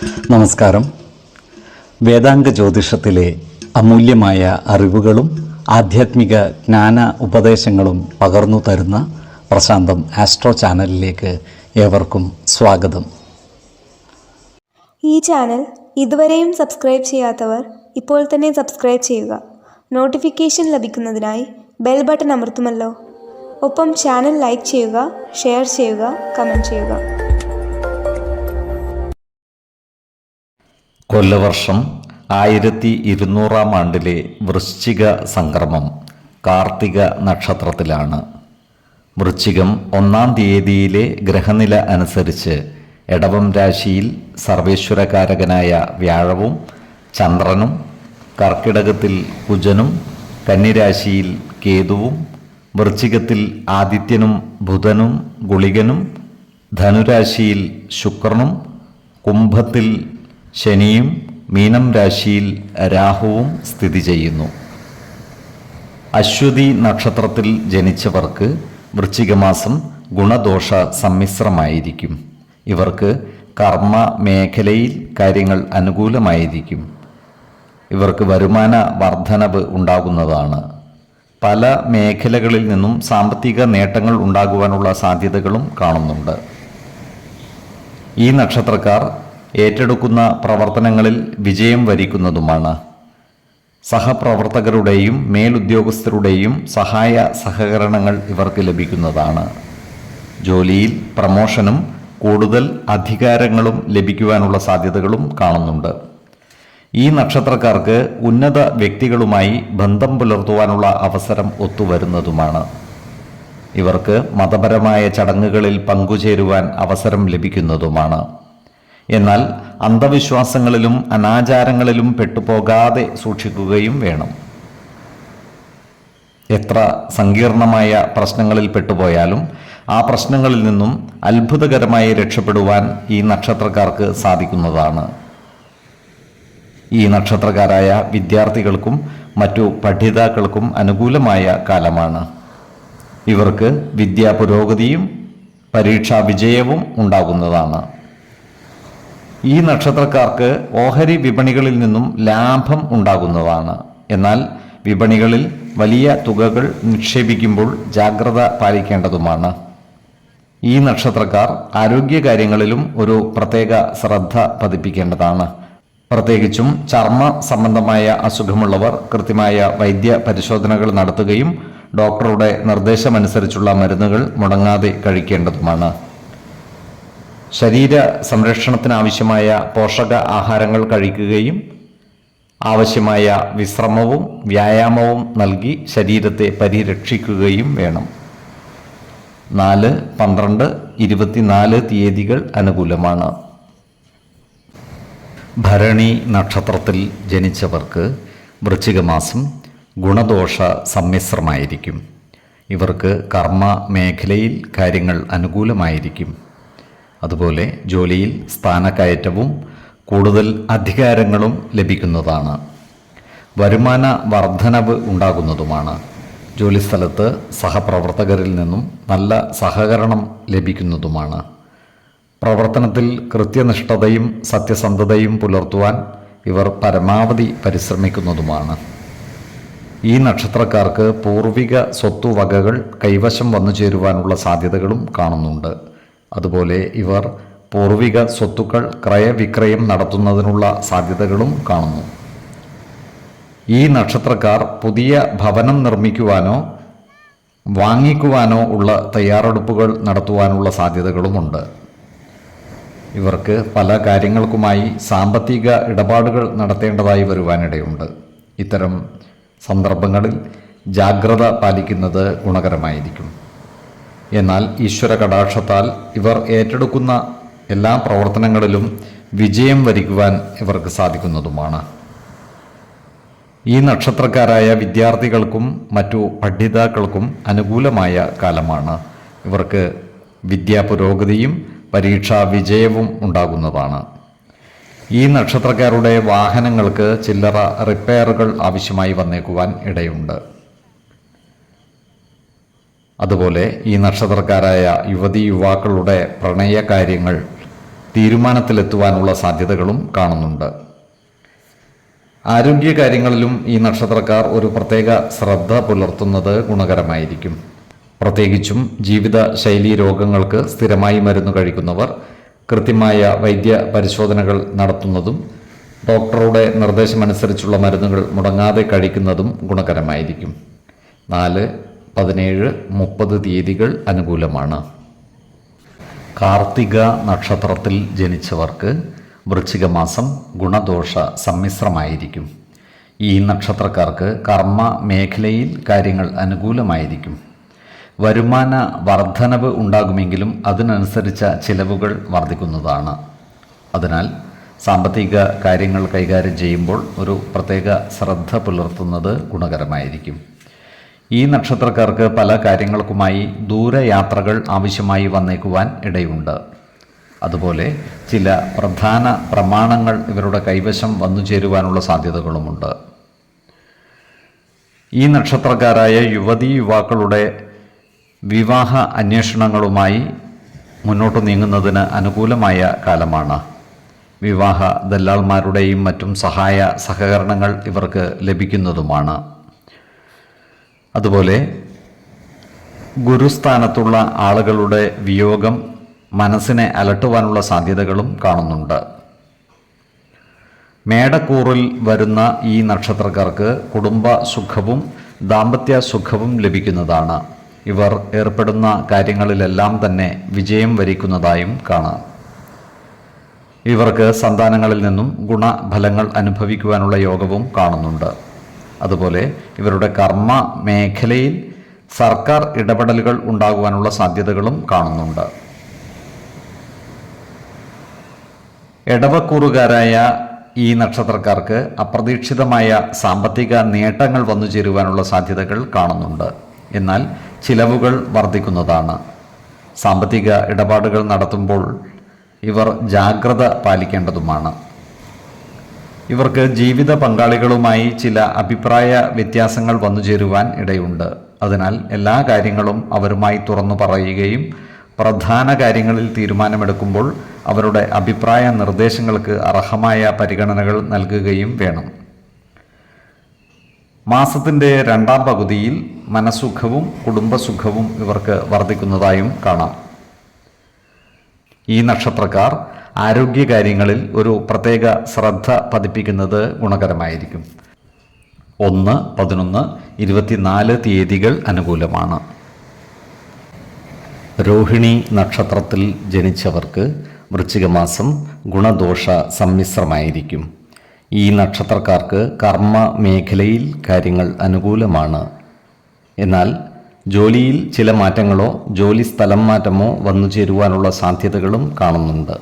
നമസ്കാരം. വേദാംഗ ജ്യോതിഷത്തിലെ അമൂല്യമായ അറിവുകളും ആധ്യാത്മിക ജ്ഞാന ഉപദേശങ്ങളും പകർന്നു തരുന്ന പ്രശാന്തം ആസ്ട്രോ ചാനലിലേക്ക് ഏവർക്കും സ്വാഗതം. ഈ ചാനൽ ഇതുവരെയും സബ്സ്ക്രൈബ് ചെയ്യാത്തവർ ഇപ്പോൾ തന്നെ സബ്സ്ക്രൈബ് ചെയ്യുക. നോട്ടിഫിക്കേഷൻ ലഭിക്കുന്നതിനായി ബെൽ ബട്ടൺ അമർത്തുമല്ലോ. ഒപ്പം ചാനൽ ലൈക്ക് ചെയ്യുക, ഷെയർ ചെയ്യുക, കമൻറ്റ് ചെയ്യുക. കൊല്ലവർഷം 1200 വൃശ്ചിക സംക്രമം കാർത്തിക നക്ഷത്രത്തിലാണ്. വൃശ്ചികം 1 തീയതിയിലെ ഗ്രഹനില അനുസരിച്ച് എടവം രാശിയിൽ സർവേശ്വരകാരകനായ വ്യാഴവും ചന്ദ്രനും, കർക്കിടകത്തിൽ കുജനും, കന്നിരാശിയിൽ കേതുവും, വൃശ്ചികത്തിൽ ആദിത്യനും ബുധനും ഗുളികനും, ധനുരാശിയിൽ ശുക്രനും, കുംഭത്തിൽ ശനിയും, മീനം രാശിയിൽ രാഹുവും സ്ഥിതി ചെയ്യുന്നു. അശ്വതി നക്ഷത്രത്തിൽ ജനിച്ചവർക്ക് വൃശ്ചികമാസം ഗുണദോഷ സമ്മിശ്രമായിരിക്കും. ഇവർക്ക് കർമ്മ മേഖലയിൽ കാര്യങ്ങൾ അനുകൂലമായിരിക്കും. ഇവർക്ക് വരുമാന വർധനവ് ഉണ്ടാകുന്നതാണ്. പല മേഖലകളിൽ നിന്നും സാമ്പത്തിക നേട്ടങ്ങൾ ഉണ്ടാകുവാനുള്ള സാധ്യതകളും കാണുന്നുണ്ട്. ഈ നക്ഷത്രക്കാർ ഏറ്റെടുക്കുന്ന പ്രവർത്തനങ്ങളിൽ വിജയം വരിക്കുന്നതുമാണ്. സഹപ്രവർത്തകരുടെയും മേലുദ്യോഗസ്ഥരുടെയും സഹായ സഹകരണങ്ങൾ ഇവർക്ക് ലഭിക്കുന്നതാണ്. ജോലിയിൽ പ്രമോഷനും കൂടുതൽ അധികാരങ്ങളും ലഭിക്കുവാനുള്ള സാധ്യതകളും കാണുന്നുണ്ട്. ഈ നക്ഷത്രക്കാർക്ക് ഉന്നത വ്യക്തികളുമായി ബന്ധം പുലർത്തുവാനുള്ള അവസരം ഒത്തുവരുന്നതുമാണ്. ഇവർക്ക് മതപരമായ ചടങ്ങുകളിൽ പങ്കുചേരുവാൻ അവസരം ലഭിക്കുന്നതുമാണ്. എന്നാൽ അന്ധവിശ്വാസങ്ങളിലും അനാചാരങ്ങളിലും പെട്ടുപോകാതെ സൂക്ഷിക്കുകയും വേണം. എത്ര സങ്കീർണമായ പ്രശ്നങ്ങളിൽ പെട്ടുപോയാലും ആ പ്രശ്നങ്ങളിൽ നിന്നും അത്ഭുതകരമായി രക്ഷപ്പെടുവാൻ ഈ നക്ഷത്രക്കാർക്ക് സാധിക്കുന്നതാണ്. ഈ നക്ഷത്രക്കാരായ വിദ്യാർത്ഥികൾക്കും മറ്റു പഠിതാക്കൾക്കും അനുകൂലമായ കാലമാണ്. ഇവർക്ക് വിദ്യാ പുരോഗതിയും പരീക്ഷാ വിജയവും ഉണ്ടാകുന്നതാണ്. ഈ നക്ഷത്രക്കാർക്ക് ഓഹരി വിപണികളിൽ നിന്നും ലാഭം ഉണ്ടാകുന്നതാണ്. എന്നാൽ വിപണികളിൽ വലിയ തുകകൾ നിക്ഷേപിക്കുമ്പോൾ ജാഗ്രത പാലിക്കേണ്ടതുമാണ്. ഈ നക്ഷത്രക്കാർ ആരോഗ്യകാര്യങ്ങളിലും ഒരു പ്രത്യേക ശ്രദ്ധ പതിപ്പിക്കേണ്ടതാണ്. പ്രത്യേകിച്ചും ചർമ്മ സംബന്ധമായ അസുഖമുള്ളവർ കൃത്യമായ വൈദ്യ പരിശോധനകൾ നടത്തുകയും ഡോക്ടറുടെ നിർദ്ദേശമനുസരിച്ചുള്ള മരുന്നുകൾ മുടങ്ങാതെ കഴിക്കേണ്ടതുമാണ്. ശരീര സംരക്ഷണത്തിനാവശ്യമായ പോഷക ആഹാരങ്ങൾ കഴിക്കുകയും ആവശ്യമായ വിശ്രമവും വ്യായാമവും നൽകി ശരീരത്തെ പരിരക്ഷിക്കുകയും വേണം. 4, 12, 24 തീയതികൾ അനുകൂലമാണ്. ഭരണി നക്ഷത്രത്തിൽ ജനിച്ചവർക്ക് വൃശ്ചികമാസം ഗുണദോഷ സമ്മിശ്രമായിരിക്കും. ഇവർക്ക് കർമ്മ മേഖലയിൽ കാര്യങ്ങൾ അനുകൂലമായിരിക്കും. അതുപോലെ ജോലിയിൽ സ്ഥാനക്കയറ്റവും കൂടുതൽ അധികാരങ്ങളും ലഭിക്കുന്നതാണ്. വരുമാന വർധനവ് ഉണ്ടാകുന്നതുമാണ്. ജോലിസ്ഥലത്ത് സഹപ്രവർത്തകരിൽ നിന്നും നല്ല സഹകരണം ലഭിക്കുന്നതുമാണ്. പ്രവർത്തനത്തിൽ കൃത്യനിഷ്ഠതയും സത്യസന്ധതയും പുലർത്തുവാൻ ഇവർ പരമാവധി പരിശ്രമിക്കുന്നതുമാണ്. ഈ നക്ഷത്രക്കാർക്ക് പൂർവിക സ്വത്തുവകകൾ കൈവശം വന്നു ചേരുവാനുള്ള സാധ്യതകളും കാണുന്നുണ്ട്. അതുപോലെ ഇവർ പൂർവിക സ്വത്തുക്കൾ ക്രയവിക്രയം നടത്തുന്നതിനുള്ള സാധ്യതകളും കാണുന്നു. ഈ നക്ഷത്രക്കാർ പുതിയ ഭവനം നിർമ്മിക്കുവാനോ വാങ്ങിക്കുവാനോ ഉള്ള തയ്യാറെടുപ്പുകൾ നടത്തുവാനുള്ള സാധ്യതകളുമുണ്ട്. ഇവർക്ക് പല കാര്യങ്ങൾക്കുമായി സാമ്പത്തിക ഇടപാടുകൾ നടത്തേണ്ടതായി വരുവാനിടയുണ്ട്. ഇത്തരം സന്ദർഭങ്ങളിൽ ജാഗ്രത പാലിക്കുന്നത് ഗുണകരമായിരിക്കും. എന്നാൽ ഈശ്വര കടാക്ഷത്താൽ ഇവർ ഏറ്റെടുക്കുന്ന എല്ലാ പ്രവർത്തനങ്ങളിലും വിജയം വരിക്കുവാൻ ഇവർക്ക് സാധിക്കുന്നതുമാണ്. ഈ നക്ഷത്രക്കാരായ വിദ്യാർത്ഥികൾക്കും മറ്റു പഠിതാക്കൾക്കും അനുകൂലമായ കാലമാണ്. ഇവർക്ക് വിദ്യാ പുരോഗതിയും പരീക്ഷാ വിജയവും ഉണ്ടാകുന്നതാണ്. ഈ നക്ഷത്രക്കാരുടെ വാഹനങ്ങൾക്ക് ചില്ലറ റിപ്പയറുകൾ ആവശ്യമായി വന്നേക്കുവാൻ ഇടയുണ്ട്. അതുപോലെ ഈ നക്ഷത്രക്കാരായ യുവതി യുവാക്കളുടെ പ്രണയ കാര്യങ്ങൾ തീരുമാനത്തിലെത്തുവാനുള്ള സാധ്യതകളും കാണുന്നുണ്ട്. ആരോഗ്യകാര്യങ്ങളിലും ഈ നക്ഷത്രക്കാർ ഒരു പ്രത്യേക ശ്രദ്ധ പുലർത്തുന്നത് ഗുണകരമായിരിക്കും. പ്രത്യേകിച്ചും ജീവിതശൈലീ രോഗങ്ങൾക്ക് സ്ഥിരമായി മരുന്ന് കഴിക്കുന്നവർ കൃത്യമായ വൈദ്യ പരിശോധനകൾ നടത്തുന്നതും ഡോക്ടറുടെ നിർദ്ദേശമനുസരിച്ചുള്ള മരുന്നുകൾ മുടങ്ങാതെ കഴിക്കുന്നതും ഗുണകരമായിരിക്കും. 4, 17, 30 തീയതികൾ അനുകൂലമാണ്. കാർത്തിക നക്ഷത്രത്തിൽ ജനിച്ചവർക്ക് വൃശ്ചിക മാസം ഗുണദോഷ സമ്മിശ്രമായിരിക്കും. ഈ നക്ഷത്രക്കാർക്ക് കർമ്മ മേഖലയിൽ കാര്യങ്ങൾ അനുകൂലമായിരിക്കും. വരുമാന വർധനവ് ഉണ്ടാകുമെങ്കിലും അതിനനുസരിച്ച ചിലവുകൾ വർദ്ധിക്കുന്നതാണ്. അതിനാൽ സാമ്പത്തിക കാര്യങ്ങൾ കൈകാര്യം ചെയ്യുമ്പോൾ ഒരു പ്രത്യേക ശ്രദ്ധ പുലർത്തുന്നത് ഗുണകരമായിരിക്കും. ഈ നക്ഷത്രക്കാർക്ക് പല കാര്യങ്ങൾക്കുമായി ദൂരയാത്രകൾ ആവശ്യമായി വന്നേക്കുവാൻ ഇടയുണ്ട്. അതുപോലെ ചില പ്രധാന പ്രമാണങ്ങൾ ഇവരുടെ കൈവശം വന്നു ചേരുവാനുള്ള സാധ്യതകളുമുണ്ട്. ഈ നക്ഷത്രക്കാരായ യുവതീ യുവാക്കളുടെ വിവാഹ അന്വേഷണങ്ങളുമായി മുന്നോട്ട് നീങ്ങുന്നതിന് അനുകൂലമായ കാലമാണ്. വിവാഹ ദല്ലാൾമാരുടെയും മറ്റും സഹായ സഹകരണങ്ങൾ ഇവർക്ക് ലഭിക്കുന്നതുമാണ്. അതുപോലെ ഗുരുസ്ഥാനത്തുള്ള ആളുകളുടെ വിയോഗം മനസ്സിനെ അലട്ടുവാനുള്ള സാധ്യതകളും കാണുന്നുണ്ട്. മേടക്കൂറിൽ വരുന്ന ഈ നക്ഷത്രക്കാർക്ക് കുടുംബ സുഖവും ദാമ്പത്യ സുഖവും ലഭിക്കുന്നതാണ്. ഇവർ ഏർപ്പെടുന്ന കാര്യങ്ങളിലെല്ലാം തന്നെ വിജയം വരിക്കുന്നതായും കാണാം. ഇവർക്ക് സന്താനങ്ങളിൽ നിന്നും ഗുണഫലങ്ങൾ അനുഭവിക്കുവാനുള്ള യോഗവും കാണുന്നുണ്ട്. അതുപോലെ ഇവരുടെ കർമ്മ മേഖലയിൽ സർക്കാർ ഇടപെടലുകൾ ഉണ്ടാകുവാനുള്ള സാധ്യതകളും കാണുന്നുണ്ട്. എടവക്കൂറുകാരായ ഈ നക്ഷത്രക്കാർക്ക് അപ്രതീക്ഷിതമായ സാമ്പത്തിക നേട്ടങ്ങൾ വന്നു ചേരുവാനുള്ള സാധ്യതകൾ കാണുന്നുണ്ട്. എന്നാൽ ചിലവുകൾ വർദ്ധിക്കുന്നതാണ്. സാമ്പത്തിക ഇടപാടുകൾ നടത്തുമ്പോൾ ഇവർ ജാഗ്രത പാലിക്കേണ്ടതുമാണ്. ഇവർക്ക് ജീവിത പങ്കാളികളുമായി ചില അഭിപ്രായ വ്യത്യാസങ്ങൾ വന്നു ചേരുവാൻ ഇടയുണ്ട്. അതിനാൽ എല്ലാ കാര്യങ്ങളും അവരുമായി തുറന്നു പറയുകയും പ്രധാന കാര്യങ്ങളിൽ തീരുമാനമെടുക്കുമ്പോൾ അവരുടെ അഭിപ്രായ നിർദ്ദേശങ്ങൾക്ക് അർഹമായ പരിഗണനകൾ നൽകുകയും വേണം. മാസത്തിൻ്റെ 2ാം പകുതിയിൽ മനസുഖവും കുടുംബസുഖവും ഇവർക്ക് വർദ്ധിക്കുന്നതായും കാണാം. ഈ നക്ഷത്രക്കാർ ആരോഗ്യകാര്യങ്ങളിൽ ഒരു പ്രത്യേക ശ്രദ്ധ പതിപ്പിക്കുന്നത് ഗുണകരമായിരിക്കും. 1, 11, 24 തീയതികൾ അനുകൂലമാണ്. രോഹിണി നക്ഷത്രത്തിൽ ജനിച്ചവർക്ക് വൃശ്ചിക മാസം ഗുണദോഷ സമ്മിശ്രമായിരിക്കും. ഈ നക്ഷത്രക്കാർക്ക് കർമ്മ മേഖലയിൽ കാര്യങ്ങൾ അനുകൂലമാണ്. എന്നാൽ ജോലിയിൽ ചില മാറ്റങ്ങളോ ജോലി സ്ഥലം മാറ്റമോ വന്നു ചേരുവാനുള്ള സാധ്യതകളും കാണുന്നുണ്ട്.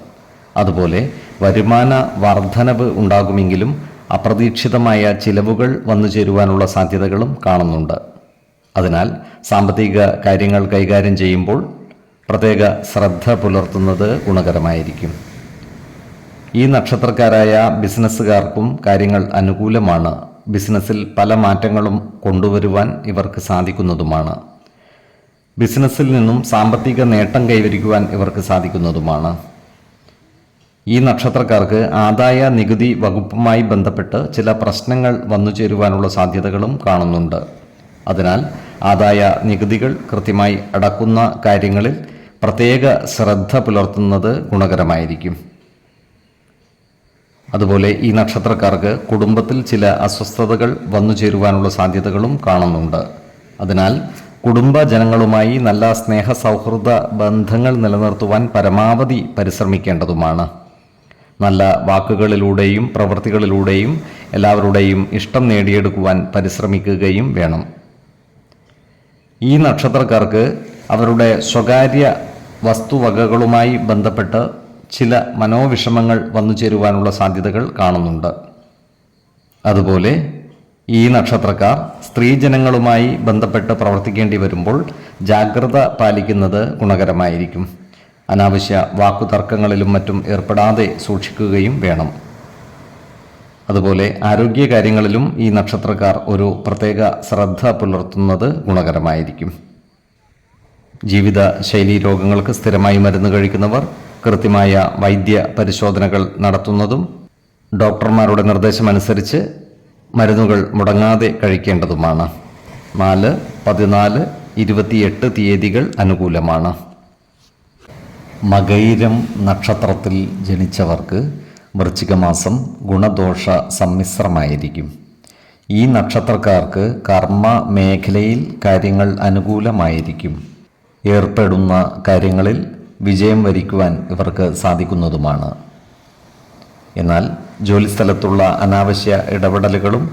അതുപോലെ വരുമാന വർധനവ് ഉണ്ടാകുമെങ്കിലും അപ്രതീക്ഷിതമായ ചിലവുകൾ വന്നു ചേരുവാനുള്ള സാധ്യതകളും കാണുന്നുണ്ട്. അതിനാൽ സാമ്പത്തിക കാര്യങ്ങൾ കൈകാര്യം ചെയ്യുമ്പോൾ പ്രത്യേക ശ്രദ്ധ പുലർത്തുന്നത് ഗുണകരമായിരിക്കും. ഈ നക്ഷത്രക്കാരായ ബിസിനസ്സുകാർക്കും കാര്യങ്ങൾ അനുകൂലമാണ്. ബിസിനസ്സിൽ പല മാറ്റങ്ങളും കൊണ്ടുവരുവാൻ ഇവർക്ക് സാധിക്കുന്നതുമാണ്. ബിസിനസ്സിൽ നിന്നും സാമ്പത്തിക നേട്ടം കൈവരിക്കുവാൻ ഇവർക്ക് സാധിക്കുന്നതുമാണ്. ഈ നക്ഷത്രക്കാർക്ക് ആദായ നികുതി വകുപ്പുമായി ബന്ധപ്പെട്ട് ചില പ്രശ്നങ്ങൾ വന്നു ചേരുവാനുള്ള സാധ്യതകളും കാണുന്നുണ്ട്. അതിനാൽ ആദായ നികുതികൾ കൃത്യമായി അടക്കുന്ന കാര്യങ്ങളിൽ പ്രത്യേക ശ്രദ്ധ പുലർത്തുന്നത് ഗുണകരമായിരിക്കും. അതുപോലെ ഈ നക്ഷത്രക്കാർക്ക് കുടുംബത്തിൽ ചില അസ്വസ്ഥതകൾ വന്നു ചേരുവാനുള്ള സാധ്യതകളും കാണുന്നുണ്ട്. അതിനാൽ കുടുംബജനങ്ങളുമായി നല്ല സ്നേഹ സൗഹൃദ ബന്ധങ്ങൾ നിലനിർത്തുവാൻ പരമാവധി പരിശ്രമിക്കേണ്ടതുമാണ്. നല്ല വാക്കുകളിലൂടെയും പ്രവൃത്തികളിലൂടെയും എല്ലാവരുടെയും ഇഷ്ടം നേടിയെടുക്കുവാൻ പരിശ്രമിക്കുകയും വേണം. ഈ നക്ഷത്രക്കാർക്ക് അവരുടെ സ്വകാര്യ വസ്തുവകകളുമായി ബന്ധപ്പെട്ട് ചില മനോവിഷമങ്ങൾ വന്നു ചേരുവാനുള്ള സാധ്യതകൾ കാണുന്നുണ്ട്. അതുപോലെ ഈ നക്ഷത്രക്കാർ സ്ത്രീജനങ്ങളുമായി ബന്ധപ്പെട്ട് പ്രവർത്തിക്കേണ്ടി വരുമ്പോൾ ജാഗ്രത പാലിക്കുന്നത് ഗുണകരമായിരിക്കും. അനാവശ്യ വാക്കുതർക്കങ്ങളിലും മറ്റും ഏർപ്പെടാതെ സൂക്ഷിക്കുകയും വേണം. അതുപോലെ ആരോഗ്യകാര്യങ്ങളിലും ഈ നക്ഷത്രക്കാർ ഒരു പ്രത്യേക ശ്രദ്ധ പുലർത്തുന്നത് ഗുണകരമായിരിക്കും. ജീവിത ശൈലീ രോഗങ്ങൾക്ക് സ്ഥിരമായി മരുന്ന് കഴിക്കുന്നവർ കൃത്യമായ വൈദ്യ പരിശോധനകൾ നടത്തുന്നതും ഡോക്ടർമാരുടെ നിർദ്ദേശമനുസരിച്ച് മരുന്നുകൾ മുടങ്ങാതെ കഴിക്കേണ്ടതുമാണ്. 4, 14, 28 തീയതികൾ അനുകൂലമാണ്. മകയിരം നക്ഷത്രത്തിൽ ജനിച്ചവർക്ക് വൃശ്ചികമാസം ഗുണദോഷ സമ്മിശ്രമായിരിക്കും. ഈ നക്ഷത്രക്കാർക്ക് കർമ്മ മേഖലയിൽ കാര്യങ്ങൾ അനുകൂലമായിരിക്കും. ഏർപ്പെടുന്ന കാര്യങ്ങളിൽ വിജയം വരിക്കുവാൻ ഇവർക്ക് സാധിക്കുന്നതുമാണ്. എന്നാൽ ജോലിസ്ഥലത്തുള്ള അനാവശ്യ ഇടപെടലുകളും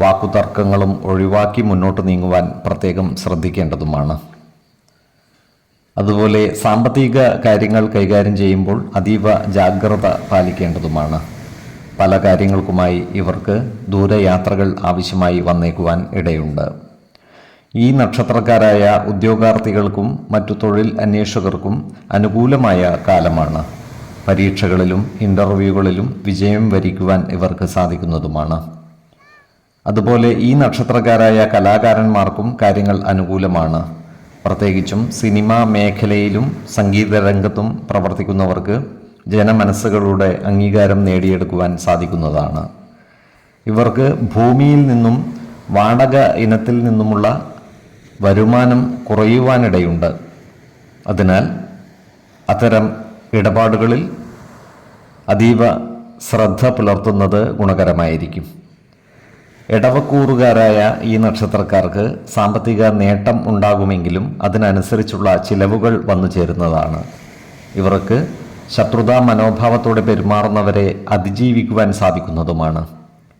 വാക്കുതർക്കങ്ങളും ഒഴിവാക്കി മുന്നോട്ട് നീങ്ങുവാൻ പ്രത്യേകം ശ്രദ്ധിക്കേണ്ടതുമാണ്. അതുപോലെ സാമ്പത്തിക കാര്യങ്ങൾ കൈകാര്യം ചെയ്യുമ്പോൾ അതീവ ജാഗ്രത പാലിക്കേണ്ടതുമാണ്. പല കാര്യങ്ങൾക്കുമായി ഇവർക്ക് ദൂരയാത്രകൾ ആവശ്യമായി വന്നേക്കുവാൻ ഇടയുണ്ട്. ഈ നക്ഷത്രക്കാരായ ഉദ്യോഗാർത്ഥികൾക്കും മറ്റു തൊഴിൽ അന്വേഷകർക്കും അനുകൂലമായ കാലമാണ്. പരീക്ഷകളിലും ഇൻ്റർവ്യൂകളിലും വിജയം വരിക്കുവാൻ ഇവർക്ക് സാധിക്കുന്നതുമാണ്. അതുപോലെ ഈ നക്ഷത്രക്കാരായ കലാകാരന്മാർക്കും കാര്യങ്ങൾ അനുകൂലമാണ്. പ്രത്യേകിച്ചും സിനിമാ മേഖലയിലും സംഗീത രംഗത്തും പ്രവർത്തിക്കുന്നവർക്ക് ജനമനസ്സുകളുടെ അംഗീകാരം നേടിയെടുക്കുവാൻ സാധിക്കുന്നതാണ്. ഇവർക്ക് ഭൂമിയിൽ നിന്നും വാടക ഇനത്തിൽ നിന്നുമുള്ള വരുമാനം കുറയുവാനിടയുണ്ട്. അതിനാൽ അത്തരം ഇടപാടുകളിൽ അതീവ ശ്രദ്ധ പുലർത്തുന്നത് ഗുണകരമായിരിക്കും. ഇടവക്കൂറുകാരായ ഈ നക്ഷത്രക്കാർക്ക് സാമ്പത്തിക നേട്ടം ഉണ്ടാകുമെങ്കിലും അതിനനുസരിച്ചുള്ള ചിലവുകൾ വന്നു ചേരുന്നതാണ്. ഇവർക്ക് ശത്രുതാ മനോഭാവത്തോടെ പെരുമാറുന്നവരെ അതിജീവിക്കുവാൻ സാധിക്കുന്നതുമാണ്.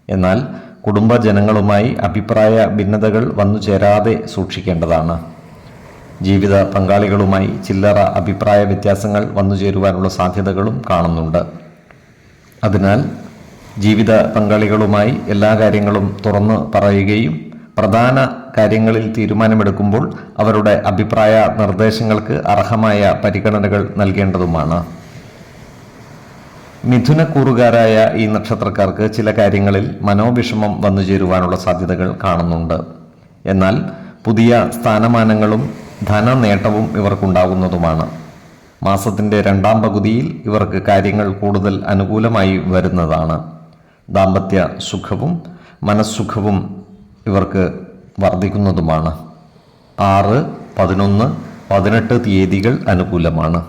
എന്നാൽ കുടുംബജനങ്ങളുമായി അഭിപ്രായ ഭിന്നതകൾ വന്നു ചേരാതെ സൂക്ഷിക്കേണ്ടതാണ്. ജീവിത പങ്കാളികളുമായി ചില്ലറ അഭിപ്രായ വ്യത്യാസങ്ങൾ വന്നു ചേരുവാനുള്ള സാധ്യതകളും കാണുന്നുണ്ട്. അതിനാൽ ജീവിത പങ്കാളികളുമായി എല്ലാ കാര്യങ്ങളും തുറന്നു പറയുകയും പ്രധാന കാര്യങ്ങളിൽ തീരുമാനമെടുക്കുമ്പോൾ അവരുടെ അഭിപ്രായ നിർദ്ദേശങ്ങൾക്ക് അർഹമായ പരിഗണനകൾ നൽകേണ്ടതുമാണ്. മിഥുനക്കൂറുകാരായ ഈ നക്ഷത്രക്കാർക്ക് ചില കാര്യങ്ങളിൽ മനോവിഷമം വന്നു ചേരുവാനുള്ള സാധ്യതകൾ കാണുന്നുണ്ട്. എന്നാൽ പുതിയ സ്ഥാനമാനങ്ങളും ധനനേട്ടവും ഇവർക്കുണ്ടാകുന്നതുമാണ്. മാസത്തിൻ്റെ 2ാം പകുതിയിൽ ഇവർക്ക് കാര്യങ്ങൾ കൂടുതൽ അനുകൂലമായി വരുന്നതാണ്. ദാമ്പത്യ സുഖവും മനസ്സുഖവും ഇവർക്ക് വർദ്ധിക്കുന്നതുമാണ്. 6, 11, 18 തീയതികൾ അനുകൂലമാണ്.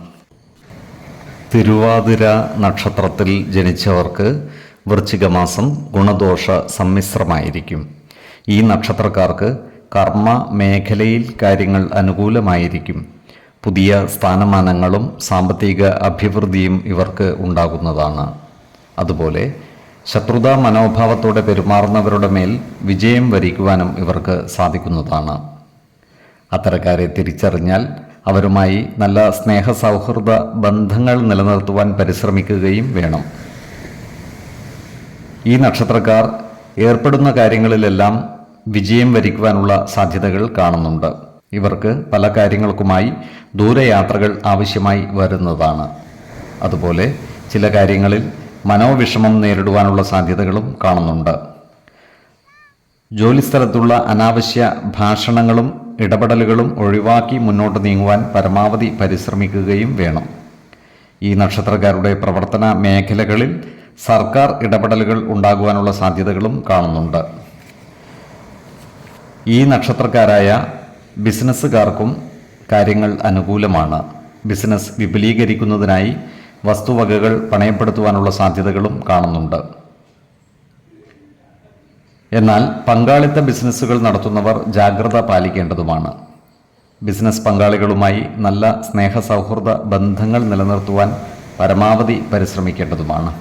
തിരുവാതിര നക്ഷത്രത്തിൽ ജനിച്ചവർക്ക് വൃശ്ചികമാസം ഗുണദോഷ സമ്മിശ്രമായിരിക്കും. ഈ നക്ഷത്രക്കാർക്ക് കർമ്മ മേഖലയിൽ കാര്യങ്ങൾ അനുകൂലമായിരിക്കും. പുതിയ സ്ഥാനമാനങ്ങളും സാമ്പത്തിക അഭിവൃദ്ധിയും ഇവർക്ക് ഉണ്ടാകുന്നതാണ്. അതുപോലെ ശത്രുതാ മനോഭാവത്തോടെ പെരുമാറുന്നവരുടെ മേൽ വിജയം വരിക്കുവാനും ഇവർക്ക് സാധിക്കുന്നതാണ്. അത്തരക്കാരെ തിരിച്ചറിഞ്ഞാൽ അവരുമായി നല്ല സ്നേഹസൗഹൃദ ബന്ധങ്ങൾ നിലനിർത്തുവാൻ പരിശ്രമിക്കുകയും വേണം. ഈ നക്ഷത്രക്കാർ ഏർപ്പെടുന്ന കാര്യങ്ങളിലെല്ലാം വിജയം വരിക്കുവാനുള്ള സാധ്യതകൾ കാണുന്നുണ്ട്. ഇവർക്ക് പല കാര്യങ്ങൾക്കുമായി ദൂരയാത്രകൾ ആവശ്യമായി വരുന്നതാണ്. അതുപോലെ ചില കാര്യങ്ങളിൽ മനോവിഷമം നേരിടുവാനുള്ള സാധ്യതകളും കാണുന്നുണ്ട്. ജോലിസ്ഥലത്തുള്ള അനാവശ്യ ഭാഷണങ്ങളും ഇടപെടലുകളും ഒഴിവാക്കി മുന്നോട്ട് നീങ്ങുവാൻ പരമാവധി പരിശ്രമിക്കുകയും വേണം. ഈ നക്ഷത്രക്കാരുടെ പ്രവർത്തന മേഖലകളിൽ സർക്കാർ ഇടപെടലുകൾ ഉണ്ടാകുവാനുള്ള സാധ്യതകളും കാണുന്നുണ്ട്. ഈ നക്ഷത്രക്കാരായ ബിസിനസ്സുകാർക്കും കാര്യങ്ങൾ അനുകൂലമാണ്. ബിസിനസ് വിപുലീകരിക്കുന്നതിനായി വസ്തുവകകൾ പണയപ്പെടുത്തുവാനുള്ള സാധ്യതകളും കാണുന്നുണ്ട്. എന്നാൽ പങ്കാളിത്ത ബിസിനസ്സുകൾ നടത്തുന്നവർ ജാഗ്രത പാലിക്കേണ്ടതുമാണ്. ബിസിനസ് പങ്കാളികളുമായി നല്ല സ്നേഹസൗഹൃദ ബന്ധങ്ങൾ നിലനിർത്തുവാൻ പരമാവധി പരിശ്രമിക്കേണ്ടതുമാണ്.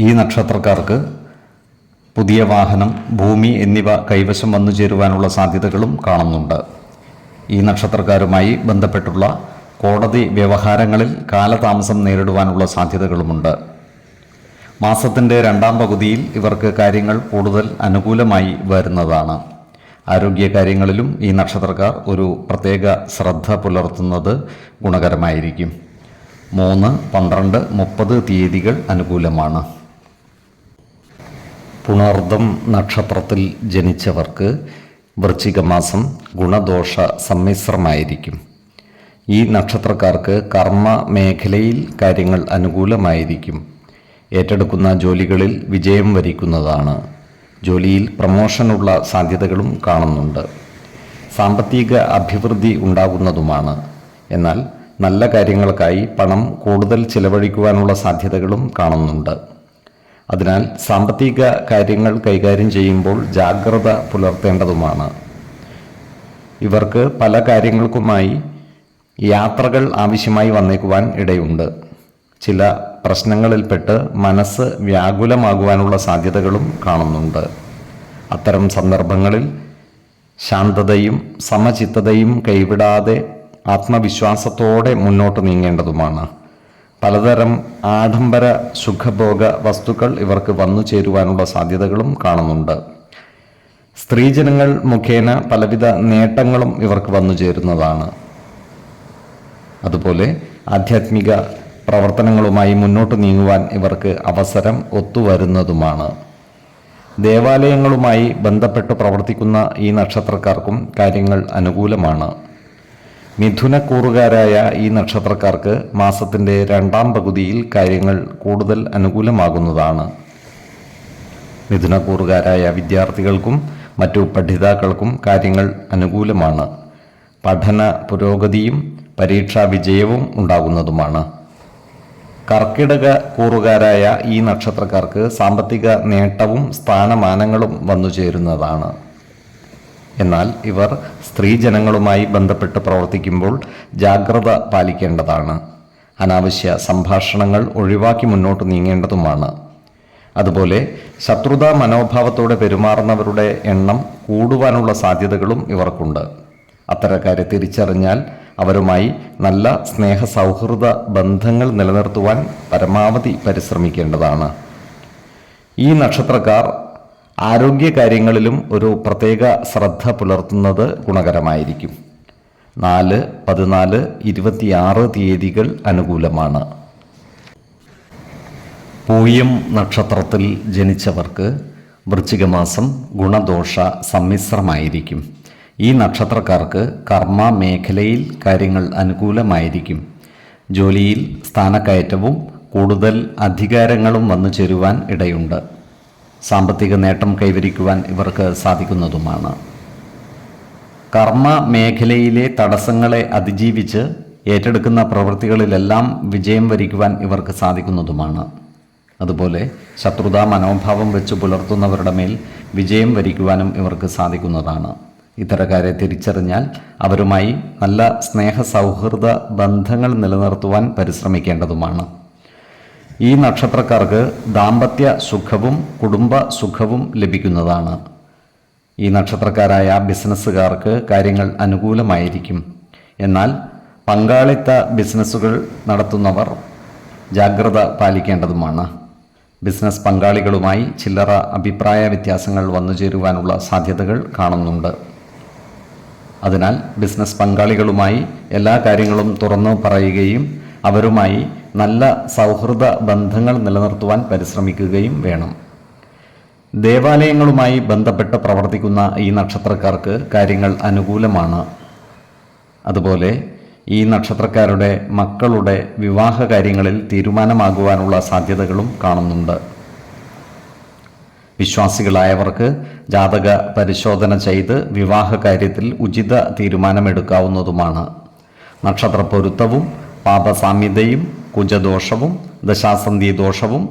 ഈ നക്ഷത്രക്കാർക്ക് പുതിയ വാഹനം, ഭൂമി എന്നിവ കൈവശം വന്നു ചേരുവാനുള്ള സാധ്യതകളും കാണുന്നുണ്ട്. ഈ നക്ഷത്രക്കാരുമായി ബന്ധപ്പെട്ടുള്ള കോടതി വ്യവഹാരങ്ങളിൽ കാലതാമസം നേരിടുവാനുള്ള സാധ്യതകളുമുണ്ട്. മാസത്തിൻ്റെ 2ാം പകുതിയിൽ ഇവർക്ക് കാര്യങ്ങൾ കൂടുതൽ അനുകൂലമായി വരുന്നതാണ്. ആരോഗ്യകാര്യങ്ങളിലും ഈ നക്ഷത്രക്കാർ ഒരു പ്രത്യേക ശ്രദ്ധ പുലർത്തുന്നത് ഗുണകരമായിരിക്കും. 3, 12, 30 തീയതികൾ അനുകൂലമാണ്. പുണർദം നക്ഷത്രത്തിൽ ജനിച്ചവർക്ക് വൃശ്ചികമാസം ഗുണദോഷ സമ്മിശ്രമായിരിക്കും. ഈ നക്ഷത്രക്കാർക്ക് കർമ്മ മേഖലയിൽ കാര്യങ്ങൾ അനുകൂലമായിരിക്കും. ഏറ്റെടുക്കുന്ന ജോലികളിൽ വിജയം വരിക്കുന്നതാണ്. ജോലിയിൽ പ്രമോഷനുള്ള സാധ്യതകളും കാണുന്നുണ്ട്. സാമ്പത്തിക അഭിവൃദ്ധി ഉണ്ടാകുന്നതുമാണ്. എന്നാൽ നല്ല കാര്യങ്ങൾക്കായി പണം കൂടുതൽ ചിലവഴിക്കുവാനുള്ള സാധ്യതകളും കാണുന്നുണ്ട്. അതിനാൽ സാമ്പത്തിക കാര്യങ്ങൾ കൈകാര്യം ചെയ്യുമ്പോൾ ജാഗ്രത പുലർത്തേണ്ടതുമാണ്. ഇവർക്ക് പല കാര്യങ്ങൾക്കുമായി യാത്രകൾ ആവശ്യമായി വന്നേക്കുവാൻ ഇടയുണ്ട്. ചില പ്രശ്നങ്ങളിൽപ്പെട്ട് മനസ്സ് വ്യാകുലമാകുവാനുള്ള സാധ്യതകളും കാണുന്നുണ്ട്. അത്തരം സന്ദർഭങ്ങളിൽ ശാന്തതയും സമചിത്തതയും കൈവിടാതെ ആത്മവിശ്വാസത്തോടെ മുന്നോട്ട് നീങ്ങേണ്ടതുമാണ്. പലതരം ആഡംബര സുഖഭോഗ വസ്തുക്കൾ ഇവർക്ക് വന്നു ചേരുവാനുള്ള സാധ്യതകളും കാണുന്നുണ്ട്. സ്ത്രീജനങ്ങൾ മുഖേന പലവിധ നേട്ടങ്ങളും ഇവർക്ക് വന്നു ചേരുന്നതാണ്. അതുപോലെ ആധ്യാത്മിക പ്രവർത്തനങ്ങളുമായി മുന്നോട്ട് നീങ്ങുവാൻ ഇവർക്ക് അവസരം ഒത്തുവരുന്നതുമാണ്. ദേവാലയങ്ങളുമായി ബന്ധപ്പെട്ട് പ്രവർത്തിക്കുന്ന ഈ നക്ഷത്രക്കാർക്കും കാര്യങ്ങൾ അനുകൂലമാണ്. മിഥുനക്കൂറുകാരായ ഈ നക്ഷത്രക്കാർക്ക് മാസത്തിൻ്റെ 2ാം പകുതിയിൽ കാര്യങ്ങൾ കൂടുതൽ അനുകൂലമാകുന്നതാണ്. മിഥുനക്കൂറുകാരായ വിദ്യാർത്ഥികൾക്കും മറ്റു പഠിതാക്കൾക്കും കാര്യങ്ങൾ അനുകൂലമാണ്. പഠന പുരോഗതിയും പരീക്ഷാ വിജയവും ഉണ്ടാകുന്നതുമാണ്. കർക്കിടക കൂറുകാരായ ഈ നക്ഷത്രക്കാർക്ക് സാമ്പത്തിക നേട്ടവും സ്ഥാനമാനങ്ങളും വന്നു ചേരുന്നതാണ്. എന്നാൽ ഇവർ സ്ത്രീജനങ്ങളുമായി ബന്ധപ്പെട്ട് പ്രവർത്തിക്കുമ്പോൾ ജാഗ്രത പാലിക്കേണ്ടതാണ്. അനാവശ്യ സംഭാഷണങ്ങൾ ഒഴിവാക്കി മുന്നോട്ട് നീങ്ങേണ്ടതുമാണ്. അതുപോലെ ശത്രുതാ മനോഭാവത്തോടെ പെരുമാറുന്നവരുടെ എണ്ണം കൂടുവാനുള്ള സാധ്യതകളും ഇവർക്കുണ്ട്. അത്തരക്കാരെ തിരിച്ചറിഞ്ഞാൽ അവരുമായി നല്ല സ്നേഹ സൗഹൃദ ബന്ധങ്ങൾ നിലനിർത്തുവാൻ പരമാവധി പരിശ്രമിക്കേണ്ടതാണ്. ഈ നക്ഷത്രക്കാർ ആരോഗ്യകാര്യങ്ങളിലും ഒരു പ്രത്യേക ശ്രദ്ധ പുലർത്തുന്നത് ഗുണകരമായിരിക്കും. 4, 14, 26 തീയതികൾ അനുകൂലമാണ്. പൂയം നക്ഷത്രത്തിൽ ജനിച്ചവർക്ക് വൃശ്ചികമാസം ഗുണദോഷ സമ്മിശ്രമായിരിക്കും. ഈ നക്ഷത്രക്കാർക്ക് കർമ്മ മേഖലയിൽ കാര്യങ്ങൾ അനുകൂലമായിരിക്കും. ജോലിയിൽ സ്ഥാനക്കയറ്റവും കൂടുതൽ അധികാരങ്ങളും വന്നു ചേരുവാൻ ഇടയുണ്ട്. സാമ്പത്തിക നേട്ടം കൈവരിക്കുവാൻ ഇവർക്ക് സാധിക്കുന്നതുമാണ്. കർമ്മ മേഖലയിലെ തടസ്സങ്ങളെ അതിജീവിച്ച് ഏറ്റെടുക്കുന്ന പ്രവൃത്തികളിലെല്ലാം വിജയം വരിക്കുവാൻ ഇവർക്ക് സാധിക്കുന്നതുമാണ്. അതുപോലെ ശത്രുതാ മനോഭാവം വെച്ച് പുലർത്തുന്നവരുടെ മേൽ വിജയം വരിക്കുവാനും ഇവർക്ക് സാധിക്കുന്നതാണ്. ഇത്തരക്കാരെ തിരിച്ചറിഞ്ഞാൽ അവരുമായി നല്ല സ്നേഹ സൗഹൃദ ബന്ധങ്ങൾ നിലനിർത്തുവാൻ പരിശ്രമിക്കേണ്ടതുമാണ്. ഈ നക്ഷത്രക്കാർക്ക് ദാമ്പത്യ സുഖവും കുടുംബ സുഖവും ലഭിക്കുന്നതാണ്. ഈ നക്ഷത്രക്കാരായ ബിസിനസ്സുകാർക്ക് കാര്യങ്ങൾ അനുകൂലമായിരിക്കും. എന്നാൽ പങ്കാളിത്ത ബിസിനസ്സുകൾ നടത്തുന്നവർ ജാഗ്രത പാലിക്കേണ്ടതുമാണ്. ബിസിനസ് പങ്കാളികളുമായി ചില്ലറ അഭിപ്രായ വ്യത്യാസങ്ങൾ വന്നു ചേരുവാനുള്ള സാധ്യതകൾ കാണുന്നുണ്ട്. അതിനാൽ ബിസിനസ് പങ്കാളികളുമായി എല്ലാ കാര്യങ്ങളും തുറന്നു പറയുകയും അവരുമായി നല്ല സൗഹൃദ ബന്ധങ്ങൾ നിലനിർത്തുവാൻ പരിശ്രമിക്കുകയും വേണം. ദേവാലയങ്ങളുമായി ബന്ധപ്പെട്ട് പ്രവർത്തിക്കുന്ന ഈ നക്ഷത്രക്കാർക്ക് കാര്യങ്ങൾ അനുകൂലമാണ്. അതുപോലെ ഈ നക്ഷത്രക്കാരുടെ മക്കളുടെ വിവാഹ കാര്യങ്ങളിൽ തീരുമാനമാകുവാനുള്ള സാധ്യതകളും കാണുന്നുണ്ട്. വിശ്വാസികളായവർക്ക് ജാതക പരിശോധന ചെയ്ത് വിവാഹ കാര്യത്തിൽ ഉചിത തീരുമാനമെടുക്കാവുന്നതുമാണ്. നക്ഷത്ര പൊരുത്തവും പാപസാമ്യതയും കുജദോഷവും ദശാസന്ധി ദോഷവും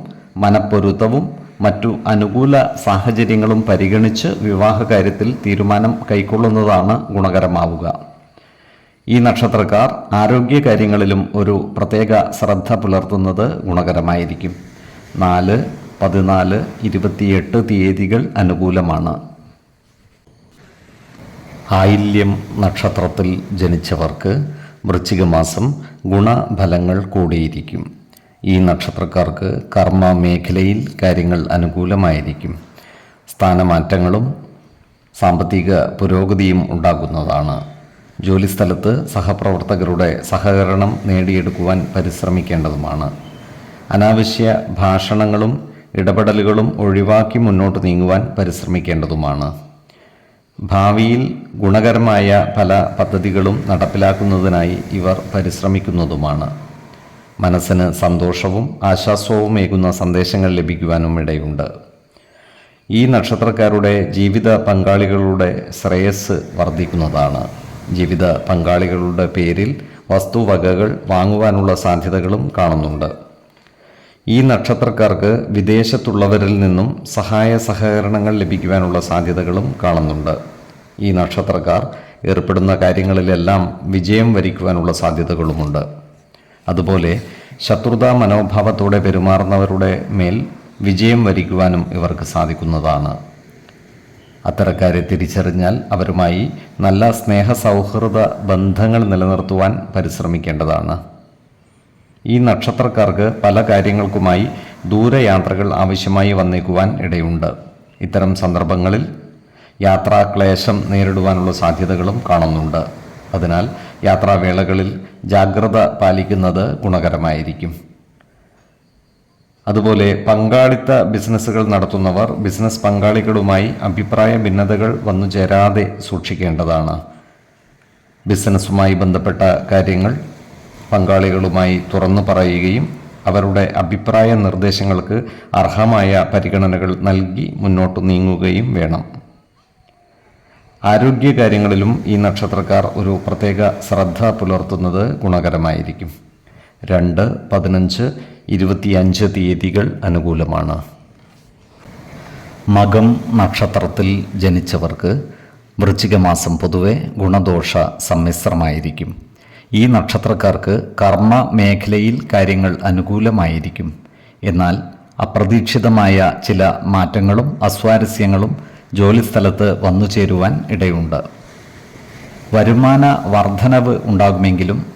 മനപ്പൊരുത്തവും മറ്റു അനുകൂല സാഹചര്യങ്ങളും പരിഗണിച്ച് വിവാഹ കാര്യത്തിൽ തീരുമാനം കൈക്കൊള്ളുന്നതാണ് ഗുണകരമാവുക. ഈ നക്ഷത്രക്കാർ ആരോഗ്യകാര്യങ്ങളിലും ഒരു പ്രത്യേക ശ്രദ്ധ പുലർത്തുന്നത് ഗുണകരമായിരിക്കും. 4, 14, 28 തീയതികൾ അനുകൂലമാണ്. ആയില്യം നക്ഷത്രത്തിൽ ജനിച്ചവർക്ക് വൃശ്ചികമാസം ഗുണഫലങ്ങൾ കൂടിയിരിക്കും. ഈ നക്ഷത്രക്കാർക്ക് കർമ്മ മേഖലയിൽ കാര്യങ്ങൾ അനുകൂലമായിരിക്കും. സ്ഥാനമാറ്റങ്ങളും സാമ്പത്തിക പുരോഗതിയും ഉണ്ടാകുന്നതാണ്. ജോലിസ്ഥലത്ത് സഹപ്രവർത്തകരുടെ സഹകരണം നേടിയെടുക്കുവാൻ പരിശ്രമിക്കേണ്ടതുമാണ്. അനാവശ്യ ഭാഷണങ്ങളും ഇടപെടലുകളും ഒഴിവാക്കി മുന്നോട്ട് നീങ്ങുവാൻ പരിശ്രമിക്കേണ്ടതുമാണ്. ഭാവിയിൽ ഗുണകരമായ പല പദ്ധതികളും നടപ്പിലാക്കുന്നതിനായി ഇവർ പരിശ്രമിക്കുന്നതുമാണ്. മനസ്സിന് സന്തോഷവും ആശ്വാസവുമേകുന്ന സന്ദേശങ്ങൾ ലഭിക്കുവാനും ഇടയുണ്ട്. ഈ നക്ഷത്രക്കാരുടെ ജീവിത പങ്കാളികളുടെ ശ്രേയസ് വർദ്ധിക്കുന്നതാണ്. ജീവിത പങ്കാളികളുടെ പേരിൽ വസ്തുവകകൾ വാങ്ങുവാനുള്ള സാധ്യതകളും കാണുന്നുണ്ട്. ഈ നക്ഷത്രക്കാർക്ക് വിദേശത്തുള്ളവരിൽ നിന്നും സഹായ സഹകരണങ്ങൾ ലഭിക്കുവാനുള്ള സാധ്യതകളും കാണുന്നുണ്ട്. ഈ നക്ഷത്രക്കാർ ഏർപ്പെടുന്ന കാര്യങ്ങളിലെല്ലാം വിജയം വരിക്കുവാനുള്ള സാധ്യതകളുമുണ്ട്. അതുപോലെ ശത്രുതാ മനോഭാവത്തോടെ പെരുമാറുന്നവരുടെ മേൽ വിജയം വരിക്കുവാനും ഇവർക്ക് സാധിക്കുന്നതാണ്. അത്തരക്കാരെ തിരിച്ചറിഞ്ഞാൽ അവരുമായി നല്ല സ്നേഹ സൗഹൃദ ബന്ധങ്ങൾ നിലനിർത്തുവാൻ പരിശ്രമിക്കേണ്ടതാണ്. ഈ നക്ഷത്രക്കാർക്ക് പല കാര്യങ്ങൾക്കുമായി ദൂരയാത്രകൾ ആവശ്യമായി വന്നേക്കുവാൻ ഇടയുണ്ട്. ഇത്തരം സന്ദർഭങ്ങളിൽ യാത്രാക്ലേശം നേരിടുവാനുള്ള സാധ്യതകളും കാണുന്നുണ്ട്. അതിനാൽ യാത്രാവേളകളിൽ ജാഗ്രത പാലിക്കുന്നത് ഗുണകരമായിരിക്കും. അതുപോലെ പങ്കാളിത്ത ബിസിനസ്സുകൾ നടത്തുന്നവർ ബിസിനസ് പങ്കാളികളുമായി അഭിപ്രായ ഭിന്നതകൾ വന്നു ചേരാതെ സൂക്ഷിക്കേണ്ടതാണ്. ബിസിനസ്സുമായി ബന്ധപ്പെട്ട കാര്യങ്ങൾ പങ്കാളികളുമായി തുറന്നു പറയുകയും അവരുടെ അഭിപ്രായ നിർദ്ദേശങ്ങൾക്ക് അർഹമായ പരിഗണനകൾ നൽകി മുന്നോട്ട് നീങ്ങുകയും വേണം. ആരോഗ്യകാര്യങ്ങളിലും ഈ നക്ഷത്രക്കാർ ഒരു പ്രത്യേക ശ്രദ്ധ പുലർത്തുന്നത് ഗുണകരമായിരിക്കും. 2, 15, 25 തീയതികൾ അനുകൂലമാണ്. മകം നക്ഷത്രത്തിൽ ജനിച്ചവർക്ക് വൃശ്ചികമാസം പൊതുവെ ഗുണദോഷ സമ്മിശ്രമായിരിക്കും. ഈ നക്ഷത്രക്കാർക്ക് കർമ്മ മേഖലയിൽ കാര്യങ്ങൾ അനുകൂലമായിരിക്കും. എന്നാൽ അപ്രതീക്ഷിതമായ ചില മാറ്റങ്ങളും അസ്വാരസ്യങ്ങളും ജോലിസ്ഥലത്ത് വന്നു ചേരുവാൻ ഇടയുണ്ട്. വരുമാന വർധനവ് ഉണ്ടാകുമെങ്കിലും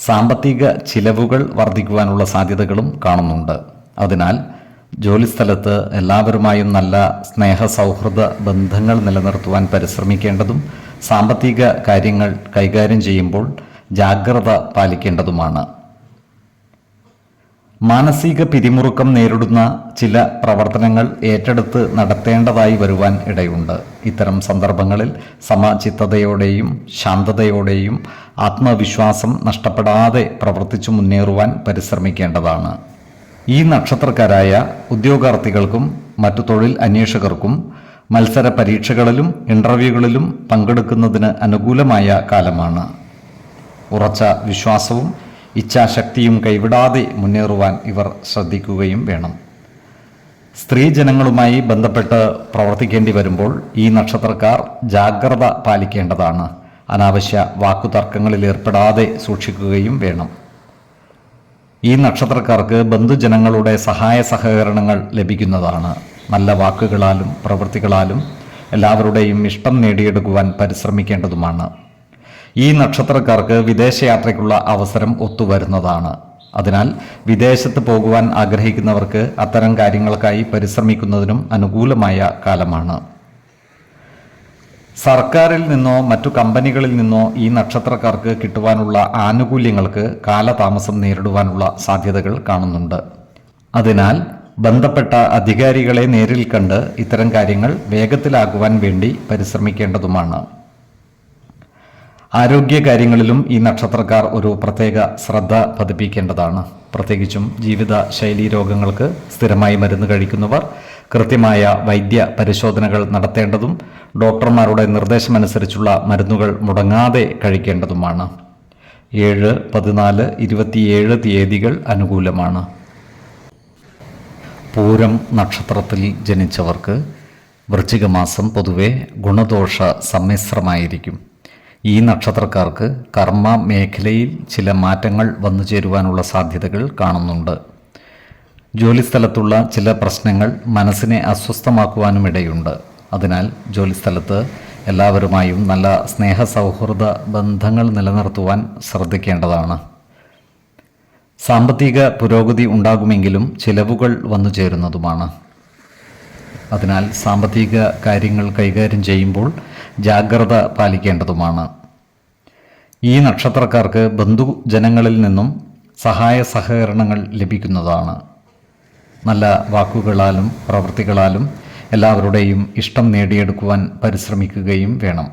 സാമ്പത്തിക ചിലവുകൾ വർദ്ധിക്കുവാനുള്ള സാധ്യതകളും കാണുന്നുണ്ട്. അതിനാൽ ജോലിസ്ഥലത്ത് എല്ലാവരുമായും നല്ല സ്നേഹ സൗഹൃദ ബന്ധങ്ങൾ നിലനിർത്തുവാൻ പരിശ്രമിക്കേണ്ടതും സാമ്പത്തിക കാര്യങ്ങൾ കൈകാര്യം ചെയ്യുമ്പോൾ ജാഗ്രത പാലിക്കേണ്ടതുമാണ്. മാനസിക പിരിമുറുക്കം നേരിടുന്ന ചില പ്രവർത്തനങ്ങൾ ഏറ്റെടുത്ത് നടത്തേണ്ടതായി വരുവാൻ ഇടയുണ്ട്. ഇത്തരം സന്ദർഭങ്ങളിൽ സമചിത്തതയോടെയും ശാന്തതയോടെയും ആത്മവിശ്വാസം നഷ്ടപ്പെടാതെ പ്രവർത്തിച്ചു മുന്നേറുവാൻ പരിശ്രമിക്കേണ്ടതാണ്. ഈ നക്ഷത്രക്കാരായ ഉദ്യോഗാർത്ഥികൾക്കും മറ്റു തൊഴിൽ അന്വേഷകർക്കും മത്സര പരീക്ഷകളിലും ഇൻ്റർവ്യൂകളിലും പങ്കെടുക്കുന്നതിന് അനുകൂലമായ കാലമാണ്. ഉറച്ച വിശ്വാസവും ഇച്ഛാശക്തിയും കൈവിടാതെ മുന്നേറുവാൻ ഇവർ ശ്രദ്ധിക്കുകയും വേണം. സ്ത്രീജനങ്ങളുമായി ബന്ധപ്പെട്ട് പ്രവർത്തിക്കേണ്ടി വരുമ്പോൾ ഈ നക്ഷത്രക്കാർ ജാഗ്രത പാലിക്കേണ്ടതാണ്. അനാവശ്യ വാക്കുതർക്കങ്ങളിൽ ഏർപ്പെടാതെ സൂക്ഷിക്കുകയും വേണം. ഈ നക്ഷത്രക്കാർക്ക് ബന്ധുജനങ്ങളുടെ സഹായ സഹകരണങ്ങൾ ലഭിക്കുന്നതാണ്. നല്ല വാക്കുകളാലും പ്രവൃത്തികളാലും എല്ലാവരുടെയും ഇഷ്ടം നേടിയെടുക്കുവാൻ പരിശ്രമിക്കേണ്ടതുമാണ്. ഈ നക്ഷത്രക്കാർക്ക് വിദേശയാത്രയ്ക്കുള്ള അവസരം ഒത്തുവരുന്നതാണ്. അതിനാൽ വിദേശത്ത് പോകുവാൻ ആഗ്രഹിക്കുന്നവർക്ക് അത്തരം കാര്യങ്ങൾക്കായി പരിശ്രമിക്കുന്നതിനും അനുകൂലമായ കാലമാണ്. സർക്കാരിൽ നിന്നോ മറ്റു കമ്പനികളിൽ നിന്നോ ഈ നക്ഷത്രക്കാർക്ക് കിട്ടുവാനുള്ള ആനുകൂല്യങ്ങൾക്ക് കാലതാമസം നേരിടുവാനുള്ള സാധ്യതകൾ കാണുന്നുണ്ട്. അതിനാൽ ബന്ധപ്പെട്ട അധികാരികളെ നേരിൽ കണ്ട് ഇത്തരം കാര്യങ്ങൾ വേഗത്തിലാകുവാൻ വേണ്ടി പരിശ്രമിക്കേണ്ടതുമാണ്. ആരോഗ്യകാര്യങ്ങളിലും ഈ നക്ഷത്രക്കാർ ഒരു പ്രത്യേക ശ്രദ്ധ പതിപ്പിക്കേണ്ടതാണ്. പ്രത്യേകിച്ചും ജീവിത ശൈലീ രോഗങ്ങൾക്ക് സ്ഥിരമായി മരുന്ന് കഴിക്കുന്നവർ കൃത്യമായ വൈദ്യ പരിശോധനകൾ നടത്തേണ്ടതും ഡോക്ടർമാരുടെ നിർദ്ദേശമനുസരിച്ചുള്ള മരുന്നുകൾ മുടങ്ങാതെ കഴിക്കേണ്ടതുമാണ്. 7, 14, 27 തീയതികൾ അനുകൂലമാണ്. പൂരം നക്ഷത്രത്തിൽ ജനിച്ചവർക്ക് വൃശ്ചികമാസം പൊതുവെ ഗുണദോഷ സമ്മിശ്രമായിരിക്കും. ഈ നക്ഷത്രക്കാർക്ക് കർമ്മ മേഖലയിൽ ചില മാറ്റങ്ങൾ വന്നു ചേരുവാനുള്ള സാധ്യതകൾ കാണുന്നുണ്ട്. ജോലിസ്ഥലത്തുള്ള ചില പ്രശ്നങ്ങൾ മനസ്സിനെ അസ്വസ്ഥമാക്കുവാനും ഇടയുണ്ട്. അതിനാൽ ജോലിസ്ഥലത്ത് എല്ലാവരുമായും നല്ല സ്നേഹ സൗഹൃദ ബന്ധങ്ങൾ നിലനിർത്തുവാൻ ശ്രദ്ധിക്കേണ്ടതാണ്. സാമ്പത്തിക പുരോഗതി ഉണ്ടാകുമെങ്കിലും ചിലവുകൾ വന്നു ചേരുന്നതുമാണ്. അതിനാൽ സാമ്പത്തിക കാര്യങ്ങൾ കൈകാര്യം ചെയ്യുമ്പോൾ ജാഗ്രത പാലിക്കേണ്ടതുമാണ്. ഈ നക്ഷത്രക്കാർക്ക് ബന്ധുജനങ്ങളിൽ നിന്നും സഹായ സഹകരണങ്ങൾ ലഭിക്കുന്നതാണ്. നല്ല വാക്കുകളാലും പ്രവൃത്തികളാലും എല്ലാവരുടെയും ഇഷ്ടം നേടിയെടുക്കുവാൻ പരിശ്രമിക്കുകയും വേണം.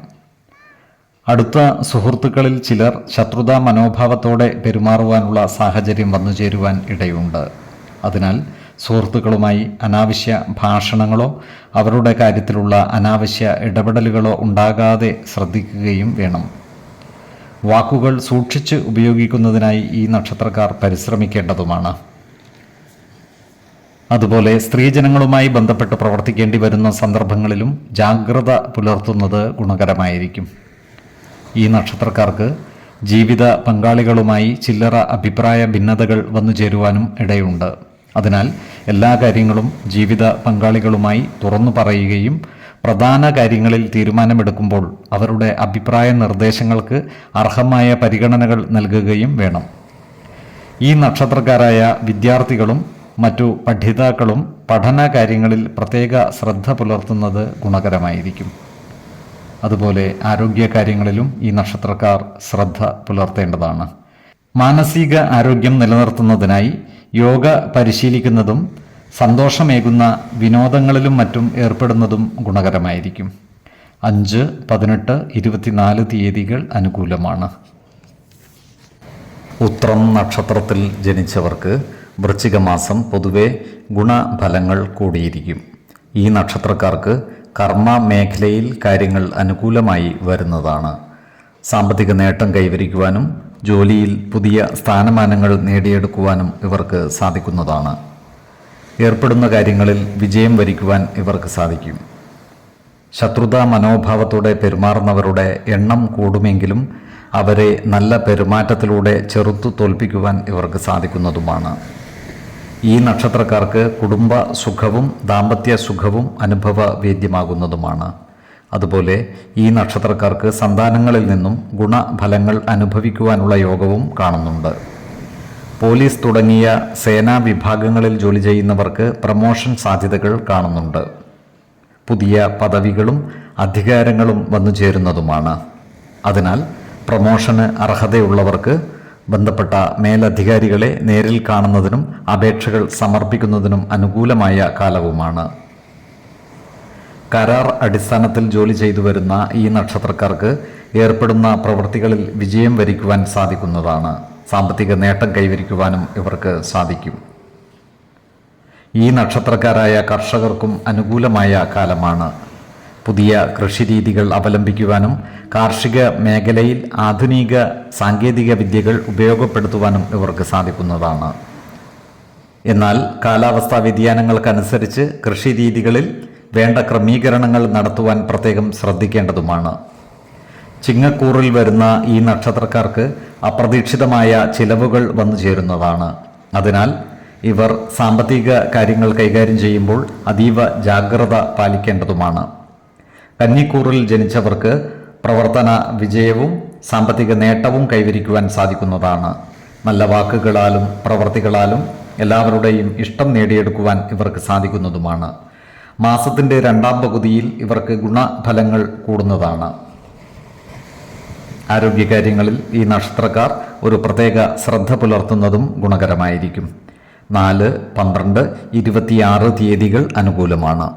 അടുത്ത സുഹൃത്തുക്കളിൽ ചിലർ ശത്രുതാ മനോഭാവത്തോടെ പെരുമാറുവാനുള്ള സാഹചര്യം വന്നുചേരുവാൻ ഇടയുണ്ട്. അതിനാൽ സുഹൃത്തുക്കളുമായി അനാവശ്യ ഭാഷണങ്ങളോ അവരുടെ കാര്യത്തിലുള്ള അനാവശ്യ ഇടപെടലുകളോ ഉണ്ടാകാതെ ശ്രദ്ധിക്കുകയും വേണം. വാക്കുകൾ സൂക്ഷിച്ച് ഉപയോഗിക്കുന്നതിനായി ഈ നക്ഷത്രക്കാർ പരിശ്രമിക്കേണ്ടതുമാണ്. അതുപോലെ സ്ത്രീജനങ്ങളുമായി ബന്ധപ്പെട്ട് പ്രവർത്തിക്കേണ്ടി വരുന്ന സന്ദർഭങ്ങളിലും ജാഗ്രത പുലർത്തുന്നത് ഗുണകരമായിരിക്കും. ഈ നക്ഷത്രക്കാർക്ക് ജീവിത പങ്കാളികളുമായി ചില്ലറ അഭിപ്രായ ഭിന്നതകൾ വന്നു ചേരുവാനും ഇടയുണ്ട്. അതിനാൽ എല്ലാ കാര്യങ്ങളും ജീവിത പങ്കാളികളുമായി തുറന്നു പറയുകയും പ്രധാന കാര്യങ്ങളിൽ തീരുമാനമെടുക്കുമ്പോൾ അവരുടെ അഭിപ്രായ നിർദ്ദേശങ്ങൾക്ക് അർഹമായ പരിഗണനകൾ നൽകുകയും വേണം. ഈ നക്ഷത്രക്കാരായ വിദ്യാർത്ഥികളും മറ്റു പഠിതാക്കളും പഠന കാര്യങ്ങളിൽ പ്രത്യേക ശ്രദ്ധ പുലർത്തുന്നത് ഗുണകരമായിരിക്കും. അതുപോലെ ആരോഗ്യകാര്യങ്ങളിലും ഈ നക്ഷത്രക്കാർ ശ്രദ്ധ പുലർത്തേണ്ടതാണ്. മാനസിക ആരോഗ്യം നിലനിർത്തുന്നതിനായി യോഗ പരിശീലിക്കുന്നതും സന്തോഷമേകുന്ന വിനോദങ്ങളിലും മറ്റും ഏർപ്പെടുന്നതും ഗുണകരമായിരിക്കും. 5, 18, 24 തീയതികൾ അനുകൂലമാണ്. ഉത്രം നക്ഷത്രത്തിൽ ജനിച്ചവർക്ക് വൃശ്ചിക മാസം പൊതുവെ ഗുണഫലങ്ങൾ കൂടിയിരിക്കും. ഈ നക്ഷത്രക്കാർക്ക് കർമ്മ മേഖലയിൽ കാര്യങ്ങൾ അനുകൂലമായി വരുന്നതാണ്. സാമ്പത്തിക നേട്ടം കൈവരിക്കുവാനും ജോലിയിൽ പുതിയ സ്ഥാനമാനങ്ങൾ നേടിയെടുക്കുവാനും ഇവർക്ക് സാധിക്കുന്നതാണ്. ഏർപ്പെടുന്ന കാര്യങ്ങളിൽ വിജയം വരിക്കുവാൻ ഇവർക്ക് സാധിക്കും. ശത്രുതാ മനോഭാവത്തോടെ പെരുമാറുന്നവരുടെ എണ്ണം കൂടുമെങ്കിലും അവരെ നല്ല പെരുമാറ്റത്തിലൂടെ ചെറുത്തു തോൽപ്പിക്കുവാൻ ഇവർക്ക് സാധിക്കുന്നതുമാണ്. ഈ നക്ഷത്രക്കാർക്ക് കുടുംബ സുഖവും ദാമ്പത്യ സുഖവും അനുഭവവേദ്യമാകുന്നതുമാണ്. അതുപോലെ ഈ നക്ഷത്രക്കാർക്ക് സന്താനങ്ങളിൽ നിന്നും ഗുണഫലങ്ങൾ അനുഭവിക്കുവാനുള്ള യോഗവും കാണുന്നുണ്ട്. പോലീസ് തുടങ്ങിയ സേനാ വിഭാഗങ്ങളിൽ ജോലി ചെയ്യുന്നവർക്ക് പ്രമോഷൻ സാധ്യതകൾ കാണുന്നുണ്ട്. പുതിയ പദവികളും അധികാരങ്ങളും വന്നു ചേരുന്നതുമാണ്. അതിനാൽ പ്രമോഷന് അർഹതയുള്ളവർക്ക് ബന്ധപ്പെട്ട മേലധികാരികളെ നേരിൽ കാണുന്നതിനും അപേക്ഷകൾ സമർപ്പിക്കുന്നതിനും അനുകൂലമായ കാലവുമാണ്. കരാർ അടിസ്ഥാനത്തിൽ ജോലി ചെയ്തു വരുന്ന ഈ നക്ഷത്രക്കാർക്ക് ഏർപ്പെടുന്ന പ്രവൃത്തികളിൽ വിജയം വരിക്കുവാൻ സാധിക്കുന്നതാണ്. സാമ്പത്തിക നേട്ടം കൈവരിക്കുവാനും ഇവർക്ക് സാധിക്കും. ഈ നക്ഷത്രക്കാരായ കർഷകർക്കും അനുകൂലമായ കാലമാണ്. പുതിയ കൃഷിരീതികൾ അവലംബിക്കുവാനും കാർഷിക മേഖലയിൽ ആധുനിക സാങ്കേതിക വിദ്യകൾ ഉപയോഗപ്പെടുത്തുവാനും ഇവർക്ക് സാധിക്കുന്നതാണ്. എന്നാൽ കാലാവസ്ഥാ വ്യതിയാനങ്ങൾക്കനുസരിച്ച് കൃഷിരീതികളിൽ വേണ്ട ക്രമീകരണങ്ങൾ നടത്തുവാൻ പ്രത്യേകം ശ്രദ്ധിക്കേണ്ടതുമാണ്. ചിങ്ങക്കൂറിൽ വരുന്ന ഈ നക്ഷത്രക്കാർക്ക് അപ്രതീക്ഷിതമായ ചിലവുകൾ വന്നു ചേരുന്നതാണ്. അതിനാൽ ഇവർ സാമ്പത്തിക കാര്യങ്ങൾ കൈകാര്യം ചെയ്യുമ്പോൾ അതീവ ജാഗ്രത പാലിക്കേണ്ടതുമാണ്. കന്നിക്കൂറിൽ ജനിച്ചവർക്ക് പ്രവർത്തന വിജയവും സാമ്പത്തിക നേട്ടവും കൈവരിക്കുവാൻ സാധിക്കുന്നതാണ്. നല്ല വാക്കുകളാലും പ്രവർത്തികളാലും എല്ലാവരുടെയും ഇഷ്ടം നേടിയെടുക്കുവാൻ ഇവർക്ക് സാധിക്കുന്നതുമാണ്. മാസത്തിൻ്റെ 2ാം പകുതിയിൽ ഇവർക്ക് ഗുണഫലങ്ങൾ കൂടുന്നതാണ്. ആരോഗ്യകാര്യങ്ങളിൽ ഈ നക്ഷത്രക്കാർ ഒരു പ്രത്യേക ശ്രദ്ധ പുലർത്തുന്നതും ഗുണകരമായിരിക്കും. 4, 12, 26 തീയതികൾ അനുകൂലമാണ്.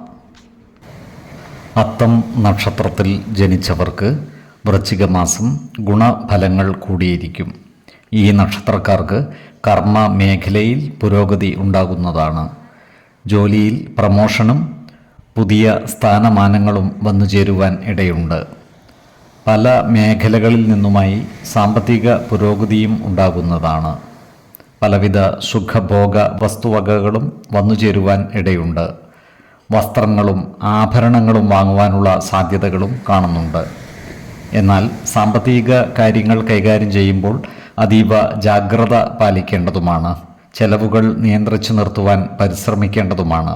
അത്തം നക്ഷത്രത്തിൽ ജനിച്ചവർക്ക് വൃശ്ചിക മാസം ഗുണഫലങ്ങൾ കൂടിയിരിക്കും. ഈ നക്ഷത്രക്കാർക്ക് കർമ്മ മേഖലയിൽ പുരോഗതി ഉണ്ടാകുന്നതാണ്. ജോലിയിൽ പ്രമോഷനും പുതിയ സ്ഥാനമാനങ്ങളും വന്നു ചേരുവാൻ ഇടയുണ്ട്. പല മേഖലകളിൽ നിന്നുമായി സാമ്പത്തിക പുരോഗതിയും ഉണ്ടാകുന്നതാണ്. പലവിധ സുഖഭോഗ വസ്തുവകകളും വന്നു ചേരുവാൻ ഇടയുണ്ട്. വസ്ത്രങ്ങളും ആഭരണങ്ങളും വാങ്ങുവാനുള്ള സാധ്യതകളും കാണുന്നുണ്ട്. എന്നാൽ സാമ്പത്തിക കാര്യങ്ങൾ കൈകാര്യം ചെയ്യുമ്പോൾ അതീവ ജാഗ്രത പാലിക്കേണ്ടതുമാണ്. ചെലവുകൾ നിയന്ത്രിച്ചു നിർത്തുവാൻ പരിശ്രമിക്കേണ്ടതുമാണ്.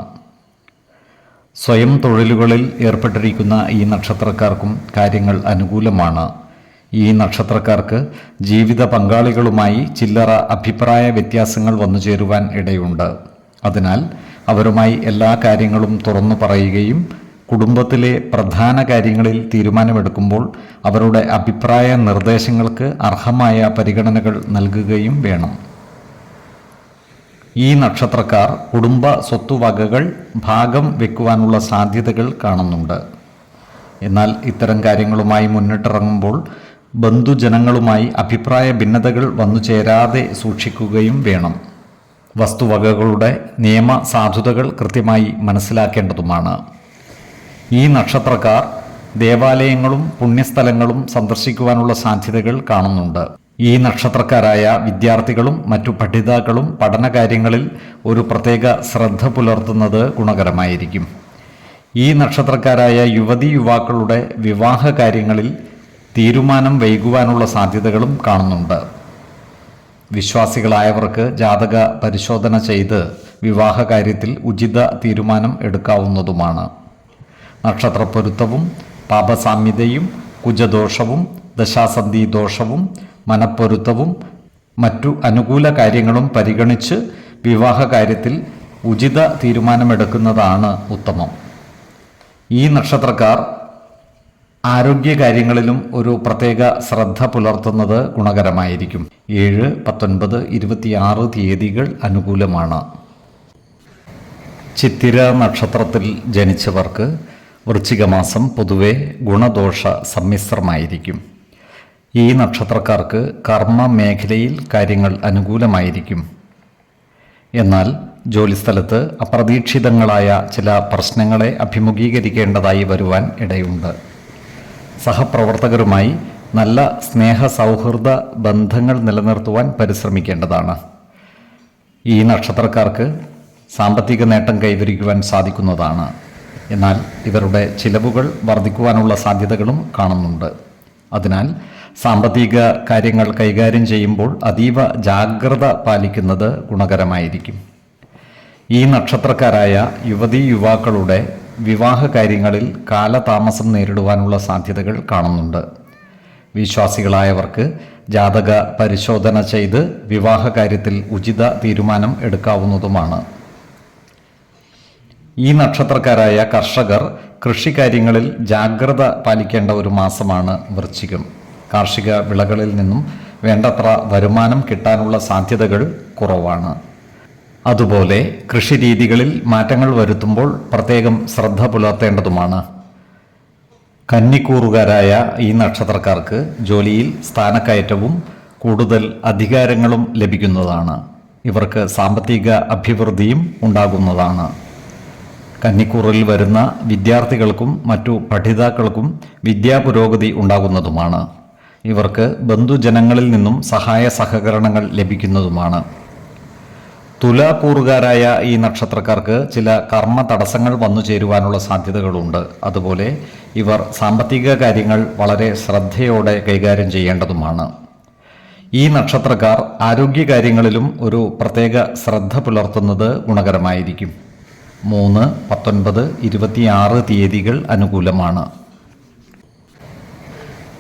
സ്വയം തൊഴിലുകളിൽ ഏർപ്പെട്ടിരിക്കുന്ന ഈ നക്ഷത്രക്കാർക്കും കാര്യങ്ങൾ അനുകൂലമാണ്. ഈ നക്ഷത്രക്കാർക്ക് ജീവിത പങ്കാളികളുമായി ചില്ലറ അഭിപ്രായ വ്യത്യാസങ്ങൾ വന്നു ചേരുവാൻ ഇടയുണ്ട്. അതിനാൽ അവരുമായി എല്ലാ കാര്യങ്ങളും തുറന്നു പറയുകയും കുടുംബത്തിലെ പ്രധാന കാര്യങ്ങളിൽ തീരുമാനമെടുക്കുമ്പോൾ അവരുടെ അഭിപ്രായ നിർദ്ദേശങ്ങൾക്ക് അർഹമായ പരിഗണനകൾ നൽകുകയും വേണം. ഈ നക്ഷത്രക്കാർ കുടുംബ സ്വത്തുവകകൾ ഭാഗം വെക്കുവാനുള്ള സാധ്യതകൾ കാണുന്നുണ്ട്. എന്നാൽ ഇത്തരം കാര്യങ്ങളുമായി മുന്നിട്ടിറങ്ങുമ്പോൾ ബന്ധുജനങ്ങളുമായി അഭിപ്രായ ഭിന്നതകൾ വന്നു ചേരാതെ സൂക്ഷിക്കുകയും വേണം. വസ്തുവകകളുടെ നിയമ സാധുതകൾ കൃത്യമായി മനസ്സിലാക്കേണ്ടതുമാണ്. ഈ നക്ഷത്രക്കാർ ദേവാലയങ്ങളും പുണ്യസ്ഥലങ്ങളും സന്ദർശിക്കുവാനുള്ള സാധ്യതകൾ കാണുന്നുണ്ട്. ഈ നക്ഷത്രക്കാരായ വിദ്യാർത്ഥികളും മറ്റു പഠിതാക്കളും പഠനകാര്യങ്ങളിൽ ഒരു പ്രത്യേക ശ്രദ്ധ പുലർത്തുന്നത് ഗുണകരമായിരിക്കും. ഈ നക്ഷത്രക്കാരായ യുവതീ-യുവാക്കളുടെ വിവാഹ കാര്യങ്ങളിൽ തീരുമാനം വൈകുവാനുള്ള സാധ്യതകളും കാണുന്നുണ്ട്. വിശ്വാസികളായവർക്ക് ജാതക പരിശോധന ചെയ്ത് വിവാഹ കാര്യത്തിൽ ഉചിത തീരുമാനം എടുക്കാവുന്നതുമാണ്. നക്ഷത്രപ്പൊരുത്തവും പാപസാമ്യതയും കുജദോഷവും ദശാസന്ധി ദോഷവും മനപ്പൊരുത്തവും മറ്റു അനുകൂല കാര്യങ്ങളും പരിഗണിച്ച് വിവാഹ കാര്യത്തിൽ ഉചിത തീരുമാനമെടുക്കുന്നതാണ് ഉത്തമം. ഈ നക്ഷത്രക്കാർ ആരോഗ്യകാര്യങ്ങളിലും ഒരു പ്രത്യേക ശ്രദ്ധ പുലർത്തുന്നത് ഗുണകരമായിരിക്കും. 7, 19, 26 തീയതികൾ അനുകൂലമാണ്. ചിത്തിര നക്ഷത്രത്തിൽ ജനിച്ചവർക്ക് വൃശ്ചികമാസം പൊതുവെ ഗുണദോഷ സമ്മിശ്രമായിരിക്കും. ഈ നക്ഷത്രക്കാർക്ക് കർമ്മ മേഖലയിൽ കാര്യങ്ങൾ അനുകൂലമായിരിക്കും. എന്നാൽ ജോലിസ്ഥലത്ത് അപ്രതീക്ഷിതങ്ങളായ ചില പ്രശ്നങ്ങളെ അഭിമുഖീകരിക്കേണ്ടതായി വരുവാൻ ഇടയുണ്ട്. സഹപ്രവർത്തകരുമായി നല്ല സ്നേഹ സൗഹൃദ ബന്ധങ്ങൾ നിലനിർത്തുവാൻ പരിശ്രമിക്കേണ്ടതാണ്. ഈ നക്ഷത്രക്കാർക്ക് സാമ്പത്തിക നേട്ടം കൈവരിക്കുവാൻ സാധിക്കുന്നതാണ്. എന്നാൽ ഇവരുടെ ചിലവുകൾ വർദ്ധിക്കുവാനുള്ള സാധ്യതകളും കാണുന്നുണ്ട്. അതിനാൽ സാമ്പത്തിക കാര്യങ്ങൾ കൈകാര്യം ചെയ്യുമ്പോൾ അതീവ ജാഗ്രത പാലിക്കുന്നത് ഗുണകരമായിരിക്കും. ഈ നക്ഷത്രക്കാരായ യുവതീ-യുവാക്കളുടെ വിവാഹ കാര്യങ്ങളിൽ കാലതാമസം നേരിടുവാനുള്ള സാധ്യതകൾ കാണുന്നുണ്ട്. വിശ്വാസികളായവർക്ക് ജാതക പരിശോധന ചെയ്ത് വിവാഹ കാര്യത്തിൽ ഉചിത തീരുമാനം എടുക്കാവുന്നതുമാണ്. ഈ നക്ഷത്രക്കാരായ കർഷകർ കൃഷിക്കാര്യങ്ങളിൽ ജാഗ്രത പാലിക്കേണ്ട ഒരു മാസമാണ് വൃശ്ചികം. കാർഷിക വിളകളിൽ നിന്നും വേണ്ടത്ര വരുമാനം കിട്ടാനുള്ള സാധ്യതകൾ കുറവാണ്. അതുപോലെ കൃഷിരീതികളിൽ മാറ്റങ്ങൾ വരുത്തുമ്പോൾ പ്രത്യേകം ശ്രദ്ധ പുലർത്തേണ്ടതുമാണ്. കന്നിക്കൂറുകാരായ ഈ നക്ഷത്രക്കാർക്ക് ജോലിയിൽ സ്ഥാനക്കയറ്റവും കൂടുതൽ അധികാരങ്ങളും ലഭിക്കുന്നതാണ്. ഇവർക്ക് സാമ്പത്തിക അഭിവൃദ്ധിയും ഉണ്ടാകുന്നതാണ്. കന്നിക്കൂറിൽ വരുന്ന വിദ്യാർത്ഥികൾക്കും മറ്റു പഠിതാക്കൾക്കും വിദ്യാപുരോഗതി ഉണ്ടാകുന്നതുമാണ്. ഇവർക്ക് ബന്ധുജനങ്ങളിൽ നിന്നും സഹായ സഹകരണങ്ങൾ ലഭിക്കുന്നതുമാണ്. തുലാക്കൂറുകാരായ ഈ നക്ഷത്രക്കാർക്ക് ചില കർമ്മ തടസ്സങ്ങൾ വന്നു ചേരുവാനുള്ള സാധ്യതകളുണ്ട്. അതുപോലെ ഇവർ സാമ്പത്തിക കാര്യങ്ങൾ വളരെ ശ്രദ്ധയോടെ കൈകാര്യം ചെയ്യേണ്ടതുമാണ്. ഈ നക്ഷത്രക്കാർ ആരോഗ്യകാര്യങ്ങളിലും ഒരു പ്രത്യേക ശ്രദ്ധ പുലർത്തുന്നത് ഗുണകരമായിരിക്കും. 3, 19, 26 തീയതികൾ അനുകൂലമാണ്.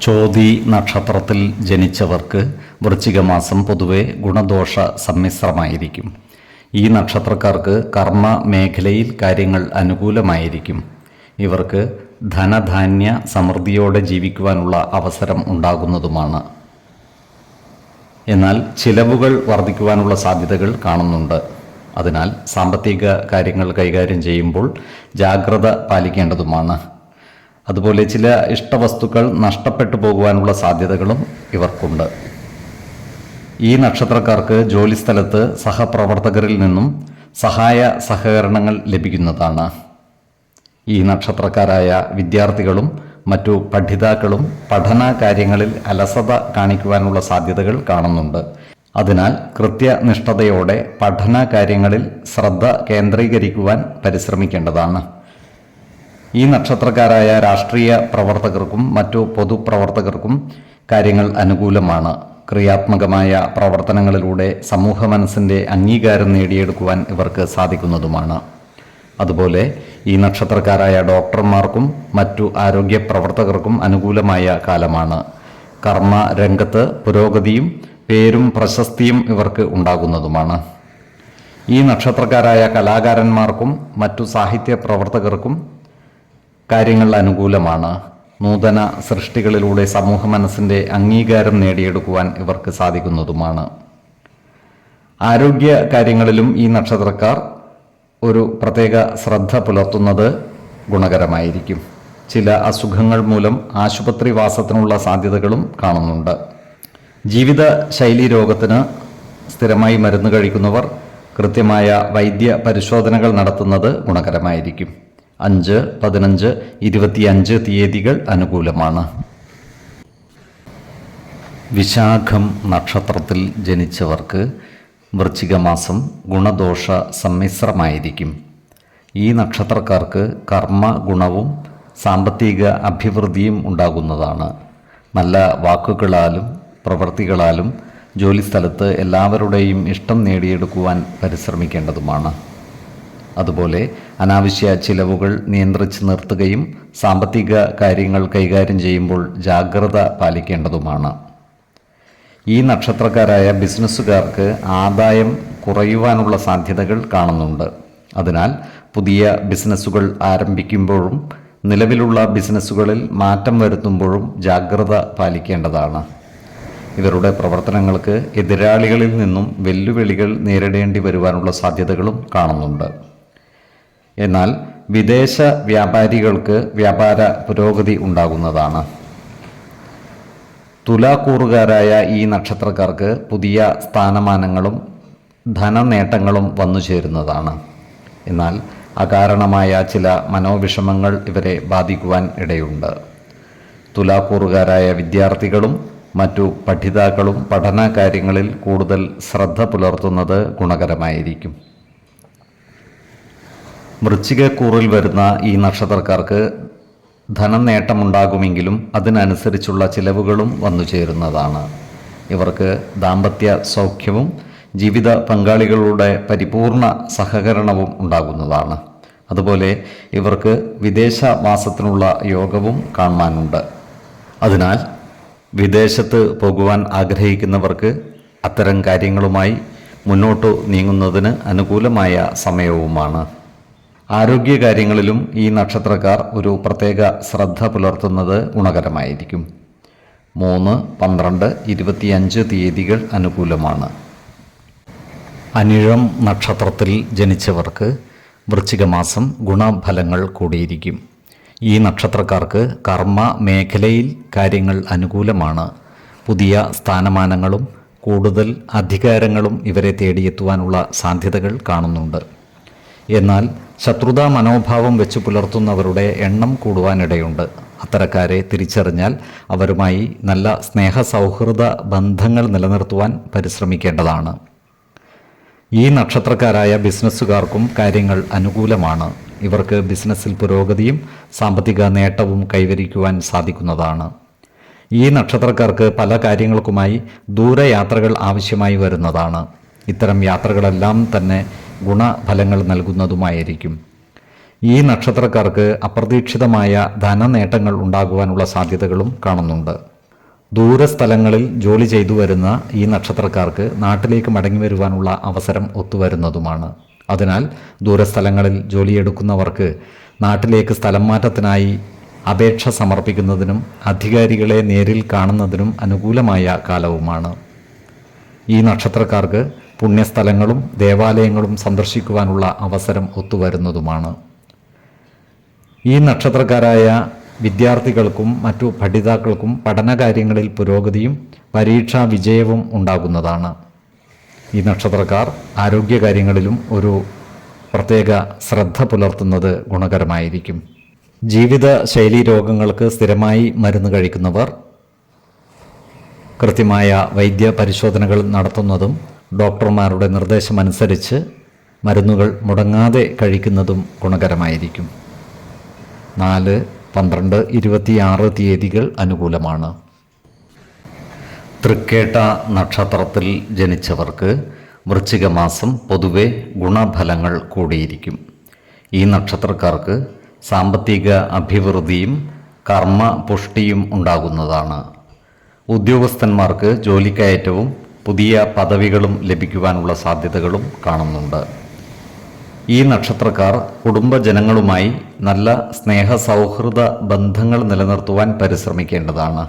ചോതി നക്ഷത്രത്തിൽ ജനിച്ചവർക്ക് വൃശ്ചികമാസം പൊതുവെ ഗുണദോഷ സമ്മിശ്രമായിരിക്കും. ഈ നക്ഷത്രക്കാർക്ക് കർമ്മ മേഖലയിൽ കാര്യങ്ങൾ അനുകൂലമായിരിക്കും. ഇവർക്ക് ധനധാന്യ സമൃദ്ധിയോടെ ജീവിക്കുവാനുള്ള അവസരം ഉണ്ടാകുന്നതുമാണ്. എന്നാൽ ചിലവുകൾ വർദ്ധിക്കുവാനുള്ള സാധ്യതകൾ കാണുന്നുണ്ട്. അതിനാൽ സാമ്പത്തിക കാര്യങ്ങൾ കൈകാര്യം ചെയ്യുമ്പോൾ ജാഗ്രത പാലിക്കേണ്ടതുമാണ്. അതുപോലെ ചില ഇഷ്ടവസ്തുക്കൾ നഷ്ടപ്പെട്ടു പോകുവാനുള്ള സാധ്യതകളും ഇവർക്കുണ്ട്. ഈ നക്ഷത്രക്കാർക്ക് ജോലിസ്ഥലത്ത് സഹപ്രവർത്തകരിൽ നിന്നും സഹായ സഹകരണങ്ങൾ ലഭിക്കുന്നതാണ്. ഈ നക്ഷത്രക്കാരായ വിദ്യാർത്ഥികളും മറ്റു പഠിതാക്കളും പഠന കാര്യങ്ങളിൽ അലസത കാണിക്കുവാനുള്ള സാധ്യതകൾ കാണുന്നുണ്ട്. അതിനാൽ കൃത്യനിഷ്ഠതയോടെ പഠന കാര്യങ്ങളിൽ ശ്രദ്ധ കേന്ദ്രീകരിക്കുവാൻ പരിശ്രമിക്കേണ്ടതാണ്. ഈ നക്ഷത്രക്കാരായ രാഷ്ട്രീയ പ്രവർത്തകർക്കും മറ്റു പൊതുപ്രവർത്തകർക്കും കാര്യങ്ങൾ അനുകൂലമാണ്. ക്രിയാത്മകമായ പ്രവർത്തനങ്ങളിലൂടെ സമൂഹ മനസ്സിൻ്റെ അംഗീകാരം നേടിയെടുക്കുവാൻ ഇവർക്ക് സാധിക്കുന്നതുമാണ്. അതുപോലെ ഈ നക്ഷത്രക്കാരായ ഡോക്ടർമാർക്കും മറ്റു ആരോഗ്യ പ്രവർത്തകർക്കും അനുകൂലമായ കാലമാണ്. കർമ്മ രംഗത്ത് പുരോഗതിയും പേരും പ്രശസ്തിയും ഇവർക്ക് ഉണ്ടാകുന്നതുമാണ്. ഈ നക്ഷത്രക്കാരായ കലാകാരന്മാർക്കും മറ്റു സാഹിത്യ പ്രവർത്തകർക്കും കാര്യങ്ങൾ അനുകൂലമാണ്. നൂതന സൃഷ്ടികളിലൂടെ സമൂഹ മനസ്സിൻ്റെ അംഗീകാരം നേടിയെടുക്കുവാൻ ഇവർക്ക് സാധിക്കുന്നതുമാണ്. ആരോഗ്യ കാര്യങ്ങളിലും ഈ നക്ഷത്രക്കാർ ഒരു പ്രത്യേക ശ്രദ്ധ പുലർത്തുന്നത് ഗുണകരമായിരിക്കും. ചില അസുഖങ്ങൾ മൂലം ആശുപത്രിവാസത്തിനുള്ള സാധ്യതകളും കാണുന്നുണ്ട്. ജീവിത ശൈലി രോഗത്തിന് സ്ഥിരമായി മരുന്ന് കഴിക്കുന്നവർ കൃത്യമായ വൈദ്യ പരിശോധനകൾ നടത്തുന്നത് ഗുണകരമായിരിക്കും. 5, 15, 25 തീയതികൾ അനുകൂലമാണ്. വിശാഖം നക്ഷത്രത്തിൽ ജനിച്ചവർക്ക് വൃശ്ചിക മാസം ഗുണദോഷ സമ്മിശ്രമായിരിക്കും. ഈ നക്ഷത്രക്കാർക്ക് കർമ്മ ഗുണവും സാമ്പത്തിക അഭിവൃദ്ധിയും ഉണ്ടാകുന്നതാണ്. നല്ല വാക്കുകളാലും പ്രവൃത്തികളാലും ജോലിസ്ഥലത്ത് എല്ലാവരുടെയും ഇഷ്ടം നേടിയെടുക്കുവാൻ പരിശ്രമിക്കേണ്ടതുമാണ്. അതുപോലെ അനാവശ്യ ചിലവുകൾ നിയന്ത്രിച്ച് നിർത്തുകയും സാമ്പത്തിക കാര്യങ്ങൾ കൈകാര്യം ചെയ്യുമ്പോൾ ജാഗ്രത പാലിക്കേണ്ടതുമാണ്. ഈ നക്ഷത്രക്കാരായ ബിസിനസ്സുകാർക്ക് ആദായം കുറയുവാനുള്ള സാധ്യതകൾ കാണുന്നുണ്ട്. അതിനാൽ പുതിയ ബിസിനസ്സുകൾ ആരംഭിക്കുമ്പോഴും നിലവിലുള്ള ബിസിനസ്സുകളിൽ മാറ്റം വരുത്തുമ്പോഴും ജാഗ്രത പാലിക്കേണ്ടതാണ്. ഇവരുടെ പ്രവർത്തനങ്ങൾക്ക് എതിരാളികളിൽ നിന്നും വെല്ലുവിളികൾ നേരിടേണ്ടി വരുവാനുള്ള സാധ്യതകളും കാണുന്നുണ്ട്. എന്നാൽ വിദേശ വ്യാപാരികൾക്ക് വ്യാപാര പുരോഗതി ഉണ്ടാകുന്നതാണ്. തുലാക്കൂറുകാരായ ഈ നക്ഷത്രക്കാർക്ക് പുതിയ സ്ഥാനമാനങ്ങളും ധനനേട്ടങ്ങളും വന്നു ചേരുന്നതാണ്. എന്നാൽ അകാരണമായ ചില മനോവിഷമങ്ങൾ ഇവരെ ബാധിക്കുവാൻ ഇടയുണ്ട്. തുലാക്കൂറുകാരായ വിദ്യാർത്ഥികളും മറ്റു പഠിതാക്കളും പഠന കാര്യങ്ങളിൽ കൂടുതൽ ശ്രദ്ധ പുലർത്തുന്നത് ഗുണകരമായിരിക്കും. വൃശ്ചികക്കൂറിൽ വരുന്ന ഈ നക്ഷത്രക്കാർക്ക് ധനനേട്ടമുണ്ടാകുമെങ്കിലും അതിനനുസരിച്ചുള്ള ചിലവുകളും വന്നു ചേരുന്നതാണ്. ഇവർക്ക് ദാമ്പത്യ സൗഖ്യവും ജീവിത പങ്കാളികളുടെ പരിപൂർണ സഹകരണവും ഉണ്ടാകുന്നതാണ്. അതുപോലെ ഇവർക്ക് വിദേശവാസത്തിനുള്ള യോഗവും കാണാനുണ്ട്. അതിനാൽ വിദേശത്ത് പോകുവാൻ ആഗ്രഹിക്കുന്നവർക്ക് അത്തരം കാര്യങ്ങളുമായി മുന്നോട്ടു നീങ്ങുന്നതിന് അനുകൂലമായ സമയവുമാണ്. ആരോഗ്യകാര്യങ്ങളിലും ഈ നക്ഷത്രക്കാർ ഒരു പ്രത്യേക ശ്രദ്ധ പുലർത്തുന്നത് ഗുണകരമായിരിക്കും. 3, 12, 25 തീയതികൾ അനുകൂലമാണ്. അനിഴം നക്ഷത്രത്തിൽ ജനിച്ചവർക്ക് വൃശ്ചിക മാസം ഗുണഫലങ്ങൾ കൂടിയിരിക്കും. ഈ നക്ഷത്രക്കാർക്ക് കർമ്മ മേഖലയിൽ കാര്യങ്ങൾ അനുകൂലമാണ്. പുതിയ സ്ഥാനമാനങ്ങളും കൂടുതൽ അധികാരങ്ങളും ഇവരെ തേടിയെത്തുവാനുള്ള സാധ്യതകൾ കാണുന്നുണ്ട്. എന്നാൽ ശത്രുതാ മനോഭാവം വെച്ച് പുലർത്തുന്നവരുടെ എണ്ണം കൂടുവാനിടയുണ്ട്. അത്തരക്കാരെ തിരിച്ചറിഞ്ഞാൽ അവരുമായി നല്ല സ്നേഹ സൗഹൃദ ബന്ധങ്ങൾ നിലനിർത്തുവാൻ പരിശ്രമിക്കേണ്ടതാണ്. ഈ നക്ഷത്രക്കാരായ ബിസിനസ്സുകാർക്കും കാര്യങ്ങൾ അനുകൂലമാണ്. ഇവർക്ക് ബിസിനസ്സിൽ പുരോഗതിയും സാമ്പത്തിക നേട്ടവും കൈവരിക്കുവാൻ സാധിക്കുന്നതാണ്. ഈ നക്ഷത്രക്കാർക്ക് പല കാര്യങ്ങൾക്കുമായി ദൂരയാത്രകൾ ആവശ്യമായി വരുന്നതാണ്. ഇത്തരം യാത്രകളെല്ലാം തന്നെ ഗുണഫലങ്ങൾ നൽകുന്നതുമായിരിക്കും. ഈ നക്ഷത്രക്കാർക്ക് അപ്രതീക്ഷിതമായ ധനനേട്ടങ്ങൾ ഉണ്ടാകുവാനുള്ള സാധ്യതകളും കാണുന്നുണ്ട്. ദൂരസ്ഥലങ്ങളിൽ ജോലി ചെയ്തു വരുന്ന ഈ നക്ഷത്രക്കാർക്ക് നാട്ടിലേക്ക് മടങ്ങി വരുവാനുള്ള അവസരം ഒത്തുവരുന്നതുമാണ്. അതിനാൽ ദൂരസ്ഥലങ്ങളിൽ ജോലിയെടുക്കുന്നവർക്ക് നാട്ടിലേക്ക് സ്ഥലം മാറ്റത്തിനായി അപേക്ഷ സമർപ്പിക്കുന്നതിനും അധികാരികളെ നേരിൽ കാണുന്നതിനും അനുകൂലമായ കാലവുമാണ്. ഈ നക്ഷത്രക്കാർക്ക് പുണ്യസ്ഥലങ്ങളും ദേവാലയങ്ങളും സന്ദർശിക്കുവാനുള്ള അവസരം ഒത്തുവരുന്നതുമാണ്. ഈ നക്ഷത്രക്കാരായ വിദ്യാർത്ഥികൾക്കും മറ്റു പഠിതാക്കൾക്കും പഠനകാര്യങ്ങളിൽ പുരോഗതിയും പരീക്ഷാ വിജയവും ഉണ്ടാകുന്നതാണ്. ഈ നക്ഷത്രക്കാർ ആരോഗ്യകാര്യങ്ങളിലും ഒരു പ്രത്യേക ശ്രദ്ധ പുലർത്തുന്നത് ഗുണകരമായിരിക്കും. ജീവിത ശൈലീ രോഗങ്ങൾക്ക് സ്ഥിരമായി മരുന്ന് കഴിക്കുന്നവർ കൃത്യമായ വൈദ്യ പരിശോധനകൾ നടത്തുന്നതും ഡോക്ടർമാരുടെ നിർദ്ദേശമനുസരിച്ച് മരുന്നുകൾ മുടങ്ങാതെ കഴിക്കുന്നതും ഗുണകരമായിരിക്കും. 4, 12, 26 തീയതികൾ അനുകൂലമാണ്. തൃക്കേട്ട നക്ഷത്രത്തിൽ ജനിച്ചവർക്ക് വൃശ്ചിക മാസം പൊതുവെ ഗുണഫലങ്ങൾ കൂടിയിരിക്കും. ഈ നക്ഷത്രക്കാർക്ക് സാമ്പത്തിക അഭിവൃദ്ധിയും കർമ്മ പുഷ്ടിയും ഉണ്ടാകുന്നതാണ്. ഉദ്യോഗസ്ഥന്മാർക്ക് ജോലിക്കയറ്റവും പുതിയ പദവികളും ലഭിക്കുവാനുള്ള സാധ്യതകളും കാണുന്നുണ്ട്. ഈ നക്ഷത്രക്കാർ കുടുംബജനങ്ങളുമായി നല്ല സ്നേഹ സൗഹൃദ ബന്ധങ്ങൾ നിലനിർത്തുവാൻ പരിശ്രമിക്കേണ്ടതാണ്.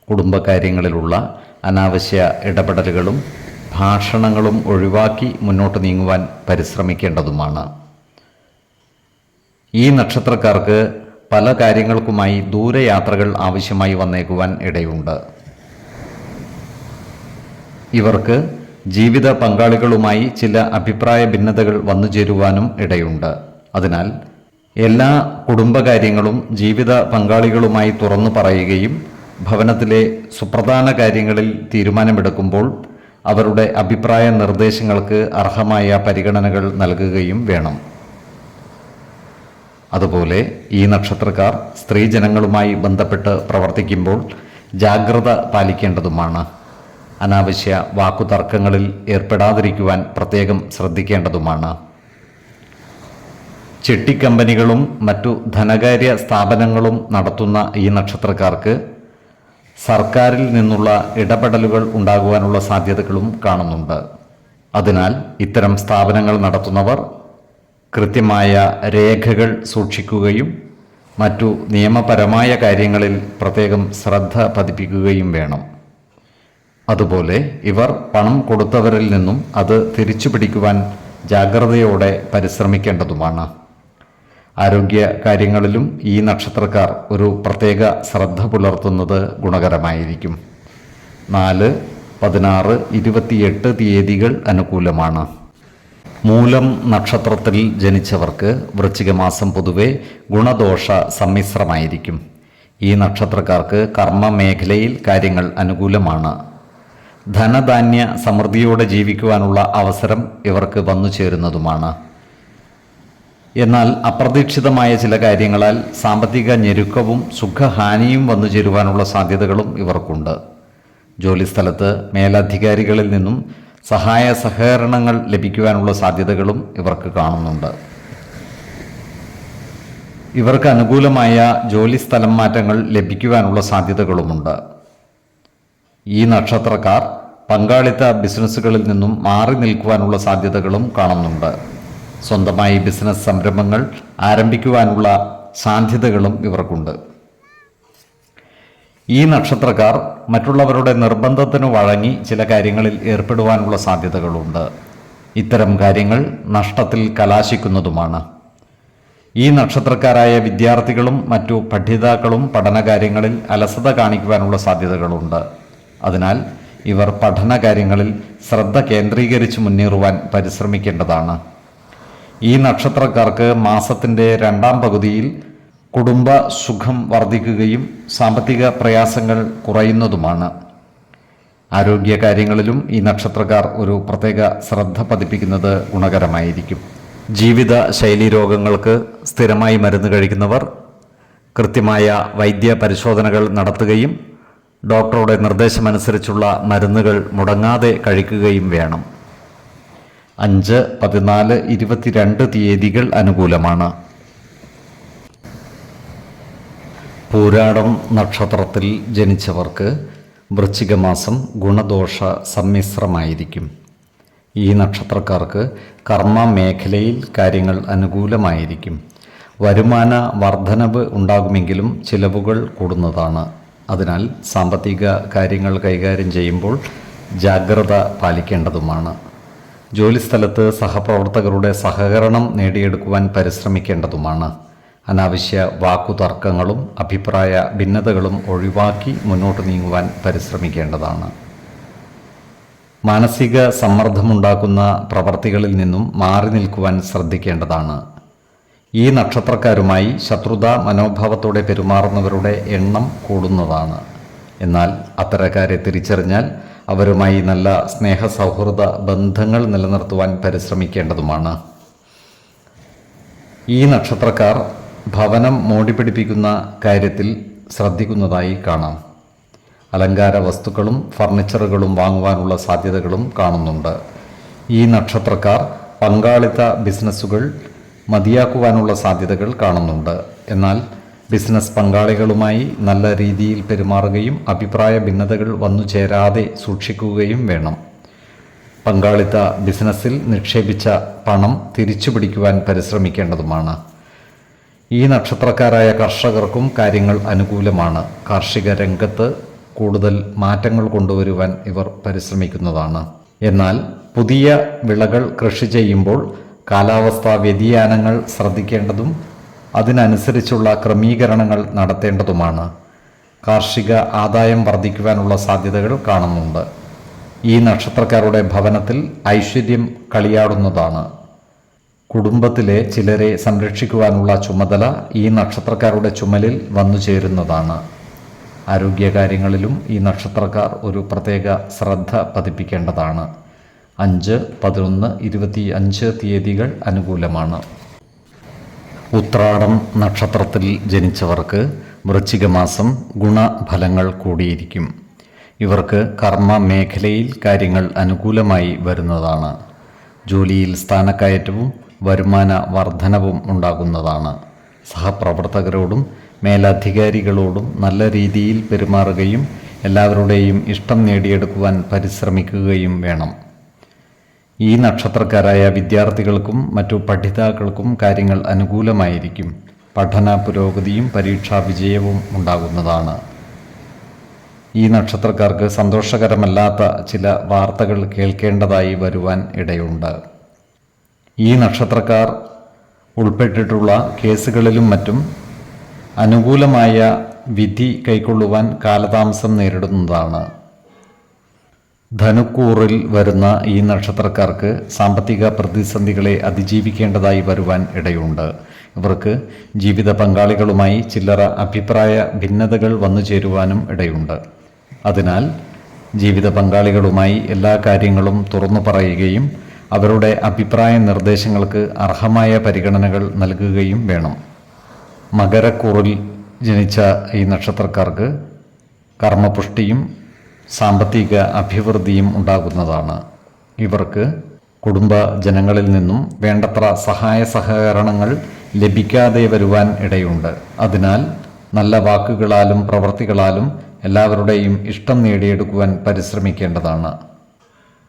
കുടുംബകാര്യങ്ങളിലുള്ള അനാവശ്യ ഇടപെടലുകളും ഭാഷണങ്ങളും ഒഴിവാക്കി മുന്നോട്ട് നീങ്ങുവാൻ പരിശ്രമിക്കേണ്ടതുമാണ്. ഈ നക്ഷത്രക്കാർക്ക് പല കാര്യങ്ങൾക്കുമായി ദൂരയാത്രകൾ ആവശ്യമായി വന്നേക്കുവാൻ ഇടയുണ്ട്. ഇവർക്ക് ജീവിത പങ്കാളികളുമായി ചില അഭിപ്രായ ഭിന്നതകൾ വന്നു ചേരുവാനും ഇടയുണ്ട്. അതിനാൽ എല്ലാ കുടുംബകാര്യങ്ങളും ജീവിത പങ്കാളികളുമായി തുറന്നു പറയുകയും ഭവനത്തിലെ സുപ്രധാന കാര്യങ്ങളിൽ തീരുമാനമെടുക്കുമ്പോൾ അവരുടെ അഭിപ്രായ നിർദ്ദേശങ്ങൾക്ക് അർഹമായ പരിഗണനകൾ നൽകുകയും വേണം. അതുപോലെ ഈ നക്ഷത്രക്കാർ സ്ത്രീജനങ്ങളുമായി ബന്ധപ്പെട്ട് പ്രവർത്തിക്കുമ്പോൾ ജാഗ്രത പാലിക്കേണ്ടതുമാണ്. അനാവശ്യ വാക്കുതർക്കങ്ങളിൽ ഏർപ്പെടാതിരിക്കുവാൻ പ്രത്യേകം ശ്രദ്ധിക്കേണ്ടതുമാണ്. ചിട്ടിക്കമ്പനികളും മറ്റു ധനകാര്യ സ്ഥാപനങ്ങളും നടത്തുന്ന ഈ നക്ഷത്രക്കാർക്ക് സർക്കാരിൽ നിന്നുള്ള ഇടപെടലുകൾ ഉണ്ടാകുവാനുള്ള സാധ്യതകളും കാണുന്നുണ്ട്. അതിനാൽ ഇത്തരം സ്ഥാപനങ്ങൾ നടത്തുന്നവർ കൃത്യമായ രേഖകൾ സൂക്ഷിക്കുകയും മറ്റു നിയമപരമായ കാര്യങ്ങളിൽ പ്രത്യേകം ശ്രദ്ധ പതിപ്പിക്കുകയും വേണം. അതുപോലെ ഇവർ പണം കൊടുത്തവരിൽ നിന്നും അത് തിരിച്ചു പിടിക്കുവാൻ ജാഗ്രതയോടെ പരിശ്രമിക്കേണ്ടതുമാണ്. ആരോഗ്യ കാര്യങ്ങളിലും ഈ നക്ഷത്രക്കാർ ഒരു പ്രത്യേക ശ്രദ്ധ പുലർത്തുന്നത് ഗുണകരമായിരിക്കും. 4, 16, 28 തീയതികൾ അനുകൂലമാണ്. മൂലം നക്ഷത്രത്തിൽ ജനിച്ചവർക്ക് വൃശ്ചികമാസം പൊതുവെ ഗുണദോഷ സമ്മിശ്രമായിരിക്കും. ഈ നക്ഷത്രക്കാർക്ക് കർമ്മ മേഖലയിൽ കാര്യങ്ങൾ അനുകൂലമാണ്. ധനധാന്യ സമൃദ്ധിയോടെ ജീവിക്കുവാനുള്ള അവസരം ഇവർക്ക് വന്നു ചേരുന്നതുമാണ്. എന്നാൽ അപ്രതീക്ഷിതമായ ചില കാര്യങ്ങളാൽ സാമ്പത്തിക ഞെരുക്കവും സുഖഹാനിയും വന്നു ചേരുവാനുള്ള സാധ്യതകളും ഇവർക്കുണ്ട്. ജോലിസ്ഥലത്ത് മേലധികാരികളിൽ നിന്നും സഹായ സഹകരണങ്ങൾ ലഭിക്കുവാനുള്ള സാധ്യതകളും ഇവർക്ക് കാണുന്നുണ്ട്. ഇവർക്ക് അനുകൂലമായ ജോലി സ്ഥലം മാറ്റങ്ങൾ ലഭിക്കുവാനുള്ള സാധ്യതകളുമുണ്ട്. ഈ നക്ഷത്രക്കാർ പങ്കാളിത്ത ബിസിനസ്സുകളിൽ നിന്നും മാറി നിൽക്കുവാനുള്ള സാധ്യതകളും കാണുന്നുണ്ട്. സ്വന്തമായി ബിസിനസ് സംരംഭങ്ങൾ ആരംഭിക്കുവാനുള്ള സാധ്യതകളും ഇവർക്കുണ്ട്. ഈ നക്ഷത്രക്കാർ മറ്റുള്ളവരുടെ നിർബന്ധത്തിന് വഴങ്ങി ചില കാര്യങ്ങളിൽ ഏർപ്പെടുവാനുള്ള സാധ്യതകളുണ്ട്. ഇത്തരം കാര്യങ്ങൾ നഷ്ടത്തിൽ കലാശിക്കുന്നതുമാണ്. ഈ നക്ഷത്രക്കാരായ വിദ്യാർത്ഥികളും മറ്റു പഠിതാക്കളും പഠനകാര്യങ്ങളിൽ അലസത കാണിക്കുവാനുള്ള സാധ്യതകളുണ്ട്. അതിനാൽ ഇവർ പഠനകാര്യങ്ങളിൽ ശ്രദ്ധ കേന്ദ്രീകരിച്ച് മുന്നേറുവാൻ പരിശ്രമിക്കേണ്ടതാണ്. ഈ നക്ഷത്രക്കാർക്ക് മാസത്തിൻ്റെ 2ാം പകുതിയിൽ കുടുംബ സുഖം വർദ്ധിക്കുകയും സാമ്പത്തിക പ്രയാസങ്ങൾ കുറയുന്നതുമാണ്. ആരോഗ്യ കാര്യങ്ങളിലും ഈ നക്ഷത്രക്കാർ ഒരു പ്രത്യേക ശ്രദ്ധ പതിപ്പിക്കുന്നത് ഗുണകരമായിരിക്കും. ജീവിത ശൈലീ രോഗങ്ങൾക്ക് സ്ഥിരമായി മരുന്ന് കഴിക്കുന്നവർ കൃത്യമായ വൈദ്യ പരിശോധനകൾ നടത്തുകയും ഡോക്ടറുടെ നിർദ്ദേശമനുസരിച്ചുള്ള മരുന്നുകൾ മുടങ്ങാതെ കഴിക്കുകയും വേണം. 5, 14, 22 തീയതികൾ അനുകൂലമാണ്. പൂരാടം നക്ഷത്രത്തിൽ ജനിച്ചവർക്ക് വൃശ്ചികമാസം ഗുണദോഷ സമ്മിശ്രമായിരിക്കും. ഈ നക്ഷത്രക്കാർക്ക് കർമ്മ മേഖലയിൽ കാര്യങ്ങൾ അനുകൂലമായിരിക്കും. വരുമാന വർധനവ് ഉണ്ടാകുമെങ്കിലും ചിലവുകൾ കൂടുന്നതാണ്. അതിനാൽ സാമ്പത്തിക കാര്യങ്ങൾ കൈകാര്യം ചെയ്യുമ്പോൾ ജാഗ്രത പാലിക്കേണ്ടതുമാണ്. ജോലിസ്ഥലത്ത് സഹപ്രവർത്തകരുടെ സഹകരണം നേടിയെടുക്കുവാൻ പരിശ്രമിക്കേണ്ടതുമാണ്. അനാവശ്യ വാക്കുതർക്കങ്ങളും അഭിപ്രായ ഭിന്നതകളും ഒഴിവാക്കി മുന്നോട്ട് നീങ്ങുവാൻ പരിശ്രമിക്കേണ്ടതാണ്. മാനസിക സമ്മർദ്ദമുണ്ടാക്കുന്ന പ്രവർത്തികളിൽ നിന്നും മാറി നിൽക്കുവാൻ ശ്രദ്ധിക്കേണ്ടതാണ്. ഈ നക്ഷത്രക്കാരുമായി ശത്രുതാ മനോഭാവത്തോടെ പെരുമാറുന്നവരുടെ എണ്ണം കൂടുന്നതാണ്. എന്നാൽ അത്തരക്കാരെ തിരിച്ചറിഞ്ഞാൽ അവരുമായി നല്ല സ്നേഹസൗഹൃദ ബന്ധങ്ങൾ നിലനിർത്തുവാൻ പരിശ്രമിക്കേണ്ടതുമാണ്. ഈ നക്ഷത്രക്കാർ ഭവനം മോടിപിടിപ്പിക്കുന്ന കാര്യത്തിൽ ശ്രദ്ധിക്കുന്നതായി കാണാം. അലങ്കാര വസ്തുക്കളും ഫർണിച്ചറുകളും വാങ്ങുവാനുള്ള സാധ്യതകളും കാണുന്നുണ്ട്. ഈ നക്ഷത്രക്കാർ പങ്കാളിത്ത ബിസിനസ്സുകൾ മതിയാക്കുവാനുള്ള സാധ്യതകൾ കാണുന്നുണ്ട്. എന്നാൽ ബിസിനസ് പങ്കാളികളുമായി നല്ല രീതിയിൽ പെരുമാറുകയും അഭിപ്രായ ഭിന്നതകൾ വന്നു ചേരാതെ സൂക്ഷിക്കുകയും വേണം. പങ്കാളിത്ത ബിസിനസ്സിൽ നിക്ഷേപിച്ച പണം തിരിച്ചുപിടിക്കുവാൻ പരിശ്രമിക്കേണ്ടതുമാണ്. ഈ നക്ഷത്രക്കാരായ കർഷകർക്കും കാര്യങ്ങൾ അനുകൂലമാണ്. കാർഷിക രംഗത്ത് കൂടുതൽ മാറ്റങ്ങൾ കൊണ്ടുവരുവാൻ ഇവർ പരിശ്രമിക്കുന്നതാണ്. എന്നാൽ പുതിയ വിളകൾ കൃഷി ചെയ്യുമ്പോൾ കാലാവസ്ഥാ വ്യതിയാനങ്ങൾ ശ്രദ്ധിക്കേണ്ടതും അതിനനുസരിച്ചുള്ള ക്രമീകരണങ്ങൾ നടത്തേണ്ടതുമാണ്. കാർഷിക ആദായം വർദ്ധിക്കുവാനുള്ള സാധ്യതകൾ കാണുന്നുണ്ട്. ഈ നക്ഷത്രക്കാരുടെ ഭവനത്തിൽ ഐശ്വര്യം കളിയാടുന്നതാണ്. കുടുംബത്തിലെ ചിലരെ സംരക്ഷിക്കുവാനുള്ള ചുമതല ഈ നക്ഷത്രക്കാരുടെ ചുമലിൽ വന്നു ചേരുന്നതാണ്. ആരോഗ്യകാര്യങ്ങളിലും ഈ നക്ഷത്രക്കാർ ഒരു പ്രത്യേക ശ്രദ്ധ പതിപ്പിക്കേണ്ടതാണ്. 5, 11, 25 തീയതികൾ അനുകൂലമാണ്. ഉത്രാടം നക്ഷത്രത്തിൽ ജനിച്ചവർക്ക് വൃശ്ചികമാസം ഗുണഫലങ്ങൾ കൂടിയിരിക്കും. ഇവർക്ക് കർമ്മ മേഖലയിൽ കാര്യങ്ങൾ അനുകൂലമായി വരുന്നതാണ്. ജോലിയിൽ സ്ഥാനക്കയറ്റവും വരുമാന വർധനവും ഉണ്ടാകുന്നതാണ്. സഹപ്രവർത്തകരോടും മേലധികാരികളോടും നല്ല രീതിയിൽ പെരുമാറുകയും എല്ലാവരുടെയും ഇഷ്ടം നേടിയെടുക്കുവാൻ പരിശ്രമിക്കുകയും വേണം. ഈ നക്ഷത്രക്കാരായ വിദ്യാർത്ഥികൾക്കും മറ്റു പഠിതാക്കൾക്കും കാര്യങ്ങൾ അനുകൂലമായിരിക്കും. പഠന പുരോഗതിയും പരീക്ഷാ വിജയവും ഉണ്ടാകുന്നതാണ്. ഈ നക്ഷത്രക്കാർക്ക് സന്തോഷകരമല്ലാത്ത ചില വാർത്തകൾ കേൾക്കേണ്ടതായി വരുവാൻ ഇടയുണ്ട്. ഈ നക്ഷത്രക്കാർ ഉൾപ്പെട്ടിട്ടുള്ള കേസുകളിലും മറ്റും അനുകൂലമായ വിധി കൈക്കൊള്ളുവാൻ കാലതാമസം നേരിടുന്നതാണ്. ധനുക്കൂറിൽ വരുന്ന ഈ നക്ഷത്രക്കാർക്ക് സാമ്പത്തിക പ്രതിസന്ധികളെ അതിജീവിക്കേണ്ടതായി വരുവാൻ ഇടയുണ്ട്. ഇവർക്ക് ജീവിത പങ്കാളികളുമായി ചില്ലറ അഭിപ്രായ ഭിന്നതകൾ വന്നു ചേരുവാനും ഇടയുണ്ട്. അതിനാൽ ജീവിത പങ്കാളികളുമായി എല്ലാ കാര്യങ്ങളും തുറന്നു പറയുകയും അവരുടെ അഭിപ്രായ നിർദ്ദേശങ്ങൾക്ക് അർഹമായ പരിഗണനകൾ നൽകുകയും വേണം. മകരക്കൂറിൽ ജനിച്ച ഈ നക്ഷത്രക്കാർക്ക് കർമ്മപുഷ്ടിയും സാമ്പത്തിക അഭിവൃദ്ധിയും ഉണ്ടാകുന്നതാണ്. ഇവർക്ക് കുടുംബ ജനങ്ങളിൽ നിന്നും വേണ്ടത്ര സഹായ സഹകരണങ്ങൾ ലഭിക്കാതെ വരുവാൻ ഇടയുണ്ട്. അതിനാൽ നല്ല വാക്കുകളാലും പ്രവൃത്തികളാലും എല്ലാവരുടെയും ഇഷ്ടം നേടിയെടുക്കുവാൻ പരിശ്രമിക്കേണ്ടതാണ്.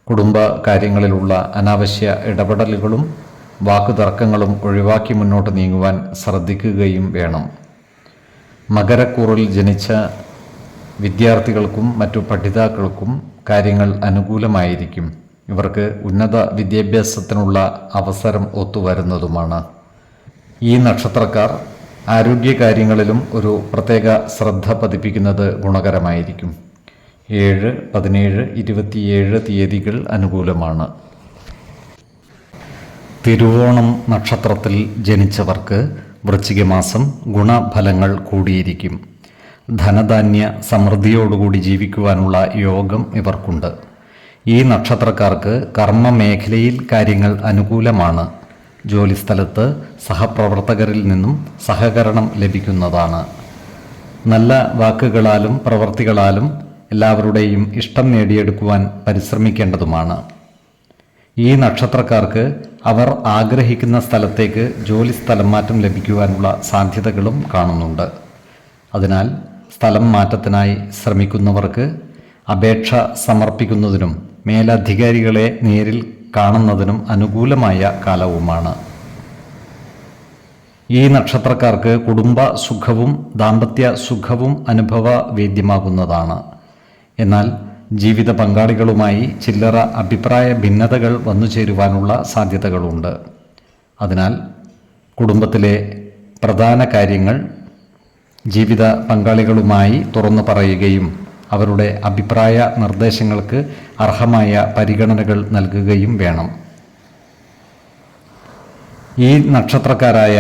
കുടുംബ കാര്യങ്ങളിലുള്ള അനാവശ്യ ഇടപെടലുകളും വാക്കുതർക്കങ്ങളും ഒഴിവാക്കി മുന്നോട്ട് നീങ്ങുവാൻ ശ്രദ്ധിക്കുകയും വേണം. മകരക്കൂറിൽ ജനിച്ച വിദ്യാർത്ഥികൾക്കും മറ്റു പഠിതാക്കൾക്കും കാര്യങ്ങൾ അനുകൂലമായിരിക്കും. ഇവർക്ക് ഉന്നത വിദ്യാഭ്യാസത്തിനുള്ള അവസരം ഒത്തുവരുന്നതുമാണ്. ഈ നക്ഷത്രക്കാർ ആരോഗ്യകാര്യങ്ങളിലും ഒരു പ്രത്യേക ശ്രദ്ധ പതിപ്പിക്കുന്നത് ഗുണകരമായിരിക്കും. 7, 17, 27 തീയതികൾ അനുകൂലമാണ്. തിരുവോണം നക്ഷത്രത്തിൽ ജനിച്ചവർക്ക് വൃശ്ചികമാസം ഗുണഫലങ്ങൾ കൂടിയിരിക്കും. ധനധാന്യ സമൃദ്ധിയോടുകൂടി ജീവിക്കുവാനുള്ള യോഗം ഇവർക്കുണ്ട്. ഈ നക്ഷത്രക്കാർക്ക് കർമ്മ മേഖലയിൽ കാര്യങ്ങൾ അനുകൂലമാണ്. ജോലിസ്ഥലത്ത് സഹപ്രവർത്തകരിൽ നിന്നും സഹകരണം ലഭിക്കുന്നതാണ്. നല്ല വാക്കുകളാലും പ്രവൃത്തികളാലും എല്ലാവരുടെയും ഇഷ്ടം നേടിയെടുക്കുവാൻ പരിശ്രമിക്കേണ്ടതുമാണ്. ഈ നക്ഷത്രക്കാർക്ക് അവർ ആഗ്രഹിക്കുന്ന സ്ഥലത്തേക്ക് ജോലി സ്ഥലം മാറ്റം ലഭിക്കുവാനുള്ള സാധ്യതകളും കാണുന്നുണ്ട്. അതിനാൽ സ്ഥലം മാറ്റത്തിനായി ശ്രമിക്കുന്നവർക്ക് അപേക്ഷ സമർപ്പിക്കുന്നതിനും മേലധികാരികളെ നേരിൽ കാണുന്നതിനും അനുകൂലമായ കാലവുമാണ്. ഈ നക്ഷത്രക്കാർക്ക് കുടുംബ സുഖവും ദാമ്പത്യ സുഖവും അനുഭവവേദ്യമാകുന്നതാണ്. എന്നാൽ ജീവിത പങ്കാളികളുമായി ചില്ലറ അഭിപ്രായ ഭിന്നതകൾ വന്നു ചേരുവാനുള്ള സാധ്യതകളുണ്ട്. അതിനാൽ കുടുംബത്തിലെ പ്രധാന കാര്യങ്ങൾ ജീവിത പങ്കാളികളുമായി തുറന്നു പറയുകയും അവരുടെ അഭിപ്രായ നിർദ്ദേശങ്ങൾക്ക് അർഹമായ പരിഗണനകൾ നൽകുകയും വേണം. ഈ നക്ഷത്രക്കാരായ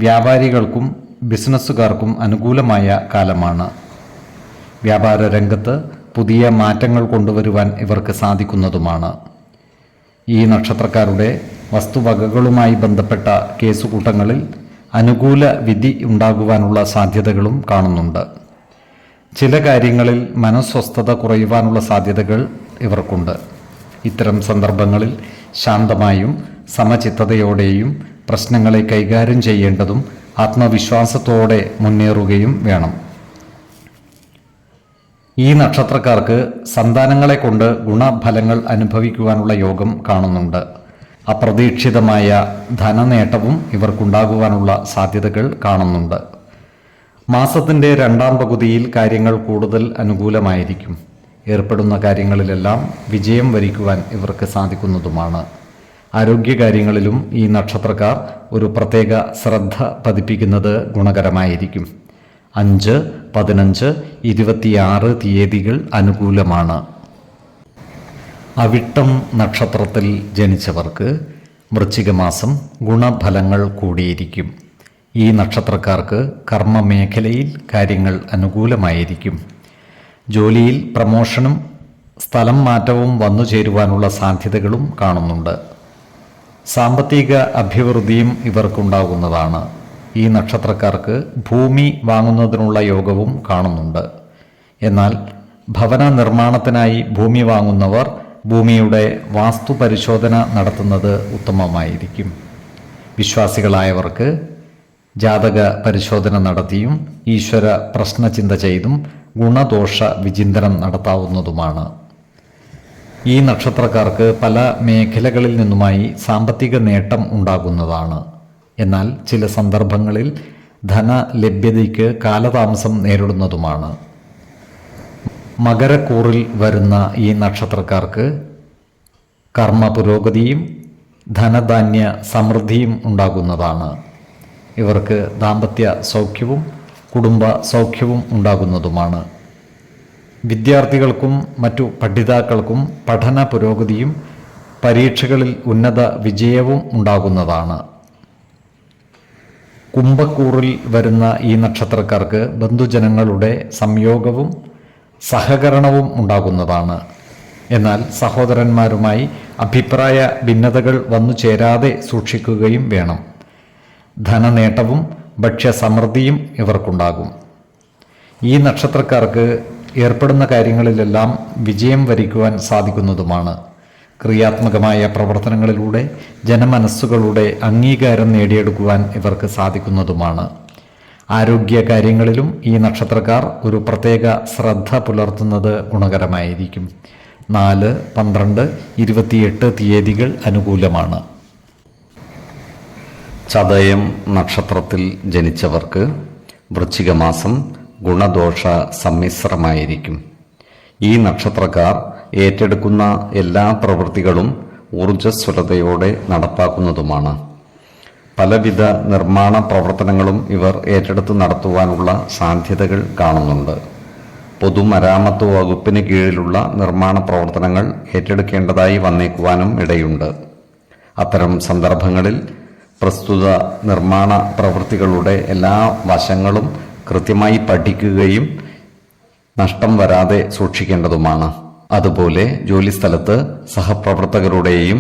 വ്യാപാരികൾക്കും ബിസിനസ്സുകാർക്കും അനുകൂലമായ കാലമാണ്. വ്യാപാര രംഗത്ത് പുതിയ മാറ്റങ്ങൾ കൊണ്ടുവരുവാൻ ഇവർക്ക് സാധിക്കുന്നതുമാണ്. ഈ നക്ഷത്രക്കാരുടെ വസ്തുവകകളുമായി ബന്ധപ്പെട്ട കേസുകൂട്ടങ്ങളിൽ അനുകൂല വിധി ഉണ്ടാകുവാനുള്ള സാധ്യതകളും കാണുന്നുണ്ട്. ചില കാര്യങ്ങളിൽ മനസ്വസ്ഥത കുറയുവാനുള്ള സാധ്യതകൾ ഇവർക്കുണ്ട്. ഇത്തരം സന്ദർഭങ്ങളിൽ ശാന്തമായും സമചിത്തതയോടെയും പ്രശ്നങ്ങളെ കൈകാര്യം ചെയ്യേണ്ടതും ആത്മവിശ്വാസത്തോടെ മുന്നേറുകയും വേണം. ഈ നക്ഷത്രക്കാർക്ക് സന്താനങ്ങളെ കൊണ്ട് ഗുണഫലങ്ങൾ അനുഭവിക്കുവാനുള്ള യോഗം കാണുന്നുണ്ട്. അപ്രതീക്ഷിതമായ ധനനേട്ടവും ഇവർക്കുണ്ടാകുവാനുള്ള സാധ്യതകൾ കാണുന്നുണ്ട്. മാസത്തിൻ്റെ 2ാം പകുതിയിൽ കാര്യങ്ങൾ കൂടുതൽ അനുകൂലമായിരിക്കും. ഏർപ്പെടുന്ന കാര്യങ്ങളിലെല്ലാം വിജയം വരിക്കുവാൻ ഇവർക്ക് സാധിക്കുന്നതുമാണ്. ആരോഗ്യകാര്യങ്ങളിലും ഈ നക്ഷത്രക്കാർ ഒരു പ്രത്യേക ശ്രദ്ധ പതിപ്പിക്കുന്നത് ഗുണകരമായിരിക്കും. 5, 15, 26 തീയതികൾ അനുകൂലമാണ്. അവിട്ടം നക്ഷത്രത്തിൽ ജനിച്ചവർക്ക് വൃശ്ചികമാസം ഗുണഫലങ്ങൾ കൂടിയിരിക്കും. ഈ നക്ഷത്രക്കാർക്ക് കർമ്മമേഖലയിൽ കാര്യങ്ങൾ അനുകൂലമായിരിക്കും. ജോലിയിൽ പ്രമോഷനും സ്ഥലം മാറ്റവും വന്നു ചേരുവാനുള്ള സാധ്യതകളും കാണുന്നുണ്ട്. സാമ്പത്തിക അഭിവൃദ്ധിയും ഇവർക്കുണ്ടാകുന്നതാണ്. ഈ നക്ഷത്രക്കാർക്ക് ഭൂമി വാങ്ങുന്നതിനുള്ള യോഗവും കാണുന്നുണ്ട്. എന്നാൽ ഭവന നിർമ്മാണത്തിനായി ഭൂമി വാങ്ങുന്നവർ ഭൂമിയുടെ വാസ്തുപരിശോധന നടത്തുന്നത് ഉത്തമമായിരിക്കും. വിശ്വാസികളായവർക്ക് ജാതക പരിശോധന നടത്തിയും ഈശ്വര പ്രശ്നചിന്ത ചെയ്തും ഗുണദോഷ വിചിന്തനം നടത്താവുന്നതുമാണ്. ഈ നക്ഷത്രക്കാർക്ക് പല മേഖലകളിൽ നിന്നുമായി സാമ്പത്തിക നേട്ടം ഉണ്ടാകുന്നതാണ്. എന്നാൽ ചില സന്ദർഭങ്ങളിൽ ധനലഭ്യതയ്ക്ക് കാലതാമസം നേരിടുന്നതുമാണ്. മകരക്കൂറിൽ വരുന്ന ഈ നക്ഷത്രക്കാർക്ക് കർമ്മ പുരോഗതിയും ധനധാന്യ സമൃദ്ധിയും ഉണ്ടാകുന്നതാണ്. ഇവർക്ക് ദാമ്പത്യ സൗഖ്യവും കുടുംബ സൗഖ്യവും ഉണ്ടാകുന്നതുമാണ്. വിദ്യാർത്ഥികൾക്കും മറ്റു പഠിതാക്കൾക്കും പഠന പുരോഗതിയും പരീക്ഷകളിൽ ഉന്നത വിജയവും ഉണ്ടാകുന്നതാണ്. കുംഭക്കൂറിൽ വരുന്ന ഈ നക്ഷത്രക്കാർക്ക് ബന്ധുജനങ്ങളുടെ സംയോഗവും സഹകരണവും ഉണ്ടാകുന്നതാണ്. എന്നാൽ സഹോദരന്മാരുമായി അഭിപ്രായ ഭിന്നതകൾ വന്നു ചേരാതെ സൂക്ഷിക്കുകയും വേണം. ധനനേട്ടവും ഭക്ഷ്യസമൃദ്ധിയും ഇവർക്കുണ്ടാകും. ഈ നക്ഷത്രക്കാർക്ക് ഏർപ്പെടുന്ന കാര്യങ്ങളിലെല്ലാം വിജയം വരിക്കുവാൻ സാധിക്കുന്നതുമാണ്. ക്രിയാത്മകമായ പ്രവർത്തനങ്ങളിലൂടെ ജനമനസ്സുകളുടെ അംഗീകാരം നേടിയെടുക്കുവാൻ ഇവർക്ക് സാധിക്കുന്നതുമാണ്. ആരോഗ്യ കാര്യങ്ങളിലും ഈ നക്ഷത്രക്കാർ ഒരു പ്രത്യേക ശ്രദ്ധ പുലർത്തുന്നത് ഗുണകരമായിരിക്കും. 4, 12, 28 തീയതികൾ അനുകൂലമാണ്. ചതയം നക്ഷത്രത്തിൽ ജനിച്ചവർക്ക് വൃശ്ചികമാസം ഗുണദോഷ സമ്മിശ്രമായിരിക്കും. ഈ നക്ഷത്രക്കാർ ഏറ്റെടുക്കുന്ന എല്ലാ പ്രവൃത്തികളും ഊർജ്ജസ്വലതയോടെ നടപ്പാക്കുന്നതുമാണ്. പലവിധ നിർമ്മാണ പ്രവർത്തനങ്ങളും ഇവർ ഏറ്റെടുത്ത് നടത്തുവാനുള്ള സാധ്യതകൾ കാണുന്നുണ്ട്. പൊതുമരാമത്ത് വകുപ്പിന് കീഴിലുള്ള നിർമ്മാണ പ്രവർത്തനങ്ങൾ ഏറ്റെടുക്കേണ്ടതായി വന്നേക്കുവാനും ഇടയുണ്ട്. അത്തരം സന്ദർഭങ്ങളിൽ പ്രസ്തുത നിർമ്മാണ പ്രവൃത്തികളുടെ എല്ലാ വശങ്ങളും കൃത്യമായി പഠിക്കുകയും നഷ്ടം വരാതെ സൂക്ഷിക്കേണ്ടതുമാണ്. അതുപോലെ ജോലിസ്ഥലത്ത് സഹപ്രവർത്തകരുടെയും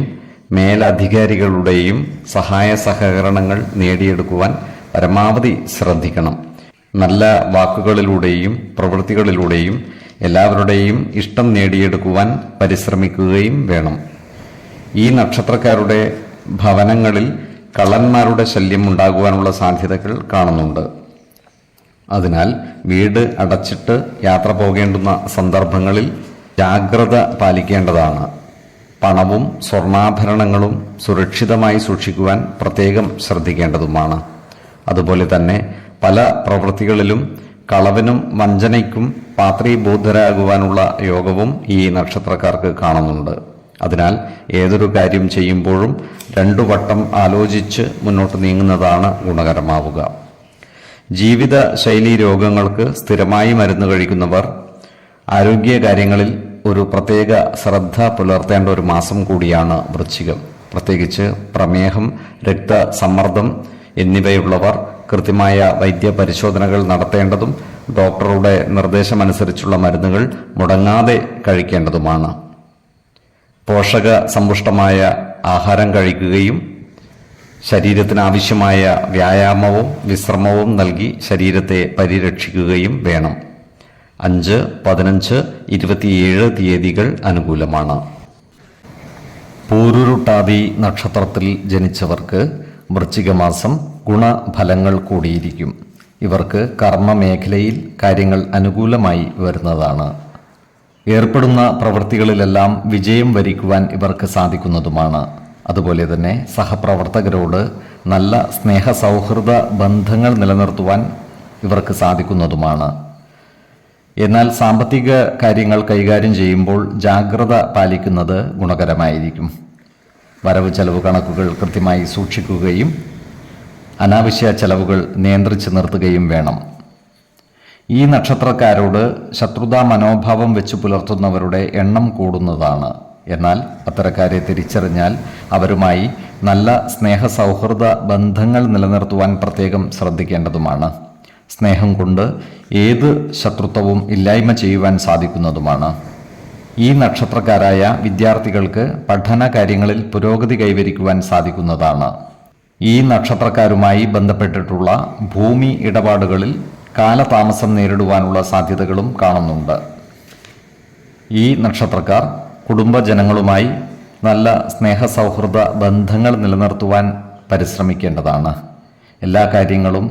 മേലധികാരികളുടെയും സഹായ സഹകരണങ്ങൾ നേടിയെടുക്കുവാൻ പരമാവധി ശ്രദ്ധിക്കണം. നല്ല വാക്കുകളിലൂടെയും പ്രവൃത്തികളിലൂടെയും എല്ലാവരുടെയും ഇഷ്ടം നേടിയെടുക്കുവാൻ പരിശ്രമിക്കുകയും വേണം. ഈ നക്ഷത്രക്കാരുടെ ഭവനങ്ങളിൽ കള്ളന്മാരുടെ ശല്യം ഉണ്ടാകുവാനുള്ള സാധ്യതകൾ കാണുന്നുണ്ട്. അതിനാൽ വീട് അടച്ചിട്ട് യാത്ര പോകേണ്ടുന്ന സന്ദർഭങ്ങളിൽ ജാഗ്രത പാലിക്കേണ്ടതാണ്. പണവും സ്വർണ്ണാഭരണങ്ങളും സുരക്ഷിതമായി സൂക്ഷിക്കുവാൻ പ്രത്യേകം ശ്രദ്ധിക്കേണ്ടതുമാണ്. അതുപോലെ തന്നെ പല പ്രവൃത്തികളിലും കളവിനും വഞ്ചനയ്ക്കും പാത്രീബോധരാകുവാനുള്ള യോഗവും ഈ നക്ഷത്രക്കാർക്ക് കാണുന്നുണ്ട്. അതിനാൽ ഏതൊരു കാര്യം ചെയ്യുമ്പോഴും 2 വട്ടം ആലോചിച്ച് മുന്നോട്ട് നീങ്ങുന്നതാണ് ഗുണകരമാവുക. ജീവിത ശൈലീ രോഗങ്ങൾക്ക് സ്ഥിരമായി മരുന്ന് കഴിക്കുന്നവർ ആരോഗ്യകാര്യങ്ങളിൽ ഒരു പ്രത്യേക ശ്രദ്ധ പുലർത്തേണ്ട ഒരു മാസം കൂടിയാണ് വൃശ്ചികം. പ്രത്യേകിച്ച് പ്രമേഹം, രക്തസമ്മർദ്ദം എന്നിവയുള്ളവർ കൃത്യമായ വൈദ്യപരിശോധനകൾ നടത്തേണ്ടതും ഡോക്ടറുടെ നിർദ്ദേശമനുസരിച്ചുള്ള മരുന്നുകൾ മുടങ്ങാതെ കഴിക്കേണ്ടതുമാണ്. പോഷക സമ്പുഷ്ടമായ ആഹാരം കഴിക്കുകയും ശരീരത്തിനാവശ്യമായ വ്യായാമവും വിശ്രമവും നൽകി ശരീരത്തെ പരിരക്ഷിക്കുകയും വേണം. 5, 15, 27 തീയതികൾ അനുകൂലമാണ്. പൂരുരുട്ടാതി നക്ഷത്രത്തിൽ ജനിച്ചവർക്ക് വൃശ്ചികമാസം ഗുണഫലങ്ങൾ കൂടിയിരിക്കും. ഇവർക്ക് കർമ്മമേഖലയിൽ കാര്യങ്ങൾ അനുകൂലമായി വരുന്നതാണ്. ഏർപ്പെടുന്ന പ്രവൃത്തികളിലെല്ലാം വിജയം വരിക്കുവാൻ ഇവർക്ക് സാധിക്കുന്നതുമാണ്. അതുപോലെ തന്നെ സഹപ്രവർത്തകരോട് നല്ല സ്നേഹസൗഹൃദ ബന്ധങ്ങൾ നിലനിർത്തുവാൻ ഇവർക്ക് സാധിക്കുന്നതുമാണ്. എന്നാൽ സാമ്പത്തിക കാര്യങ്ങൾ കൈകാര്യം ചെയ്യുമ്പോൾ ജാഗ്രത പാലിക്കുന്നത് ഗുണകരമായിരിക്കും. വരവ് ചെലവ് കണക്കുകൾ കൃത്യമായി സൂക്ഷിക്കുകയും അനാവശ്യ ചെലവുകൾ നിയന്ത്രിച്ചു നിർത്തുകയും വേണം. ഈ നക്ഷത്രക്കാരോട് ശത്രുതാ മനോഭാവം വെച്ച് പുലർത്തുന്നവരുടെ എണ്ണം കൂടുന്നതാണ്. എന്നാൽ അത്തരക്കാരെ തിരിച്ചറിഞ്ഞാൽ അവരുമായി നല്ല സ്നേഹസൗഹൃദ ബന്ധങ്ങൾ നിലനിർത്തുവാൻ പ്രത്യേകം ശ്രദ്ധിക്കേണ്ടതുമാണ്. സ്നേഹം കൊണ്ട് ഏത് ശത്രുത്വവും ഇല്ലായ്മ ചെയ്യുവാൻ സാധിക്കുന്നതുമാണ്. ഈ നക്ഷത്രക്കാരായ വിദ്യാർത്ഥികൾക്ക് പഠന കാര്യങ്ങളിൽ പുരോഗതി കൈവരിക്കുവാൻ സാധിക്കുന്നതാണ്. ഈ നക്ഷത്രക്കാരുമായി ബന്ധപ്പെട്ടിട്ടുള്ള ഭൂമി ഇടപാടുകളിൽ കാലതാമസം നേരിടുവാനുള്ള സാധ്യതകളും കാണുന്നുണ്ട്. ഈ നക്ഷത്രക്കാർ കുടുംബജനങ്ങളുമായി നല്ല സ്നേഹസൗഹൃദ ബന്ധങ്ങൾ നിലനിർത്തുവാൻ പരിശ്രമിക്കേണ്ടതാണ്. എല്ലാ കാര്യങ്ങളും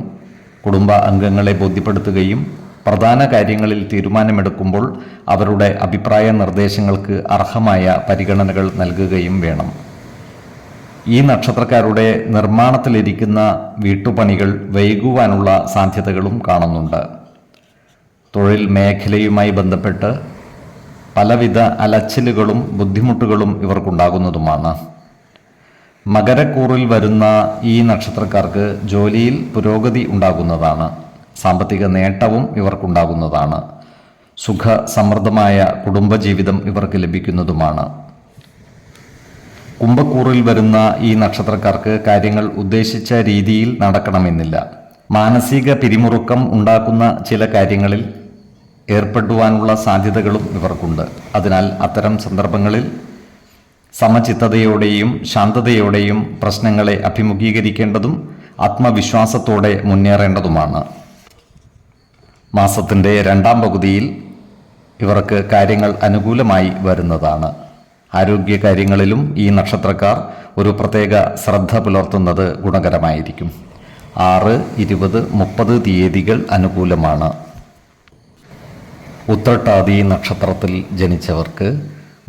കുടുംബ അംഗങ്ങളെ ബോധ്യപ്പെടുത്തുകയും പ്രധാന കാര്യങ്ങളിൽ തീരുമാനമെടുക്കുമ്പോൾ അവരുടെ അഭിപ്രായ നിർദ്ദേശങ്ങൾക്ക് അർഹമായ പരിഗണനകൾ നൽകുകയും വേണം. ഈ നക്ഷത്രക്കാരുടെ നിർമ്മാണത്തിലിരിക്കുന്ന വീട്ടുപണികൾ വൈകുവാനുള്ള സാധ്യതകളും കാണുന്നുണ്ട്. തൊഴിൽ മേഖലയുമായി ബന്ധപ്പെട്ട് പലവിധ അലച്ചിലുകളും ബുദ്ധിമുട്ടുകളും ഇവർക്കുണ്ടാകുന്നതുമാണ്. മകരക്കൂറിൽ വരുന്ന ഈ നക്ഷത്രക്കാർക്ക് ജോലിയിൽ പുരോഗതി ഉണ്ടാകുന്നതാണ്. സാമ്പത്തിക നേട്ടവും ഇവർക്കുണ്ടാകുന്നതാണ്. സുഖസമൃദ്ധമായ കുടുംബജീവിതം ഇവർക്ക് ലഭിക്കുന്നതുമാണ്. കുംഭക്കൂറിൽ വരുന്ന ഈ നക്ഷത്രക്കാർക്ക് കാര്യങ്ങൾ ഉദ്ദേശിച്ച രീതിയിൽ നടക്കണമെന്നില്ല. മാനസിക പിരിമുറുക്കം ഉണ്ടാക്കുന്ന ചില കാര്യങ്ങളിൽ ഏർപ്പെടുവാനുള്ള സാധ്യതകളും ഇവർക്കുണ്ട്. അതിനാൽ അത്തരം സന്ദർഭങ്ങളിൽ സമചിത്തതയോടെയും ശാന്തതയോടെയും പ്രശ്നങ്ങളെ അഭിമുഖീകരിക്കേണ്ടതും ആത്മവിശ്വാസത്തോടെ മുന്നേറേണ്ടതുമാണ്. മാസത്തിൻ്റെ രണ്ടാം പകുതിയിൽ ഇവർക്ക് കാര്യങ്ങൾ അനുകൂലമായി വരുന്നതാണ്. ആരോഗ്യകാര്യങ്ങളിലും ഈ നക്ഷത്രക്കാർ ഒരു പ്രത്യേക ശ്രദ്ധ പുലർത്തുന്നത് ഗുണകരമായിരിക്കും. 6, 20, 30 തീയതികൾ അനുകൂലമാണ്. ഉത്രട്ടാതി നക്ഷത്രത്തിൽ ജനിച്ചവർക്ക്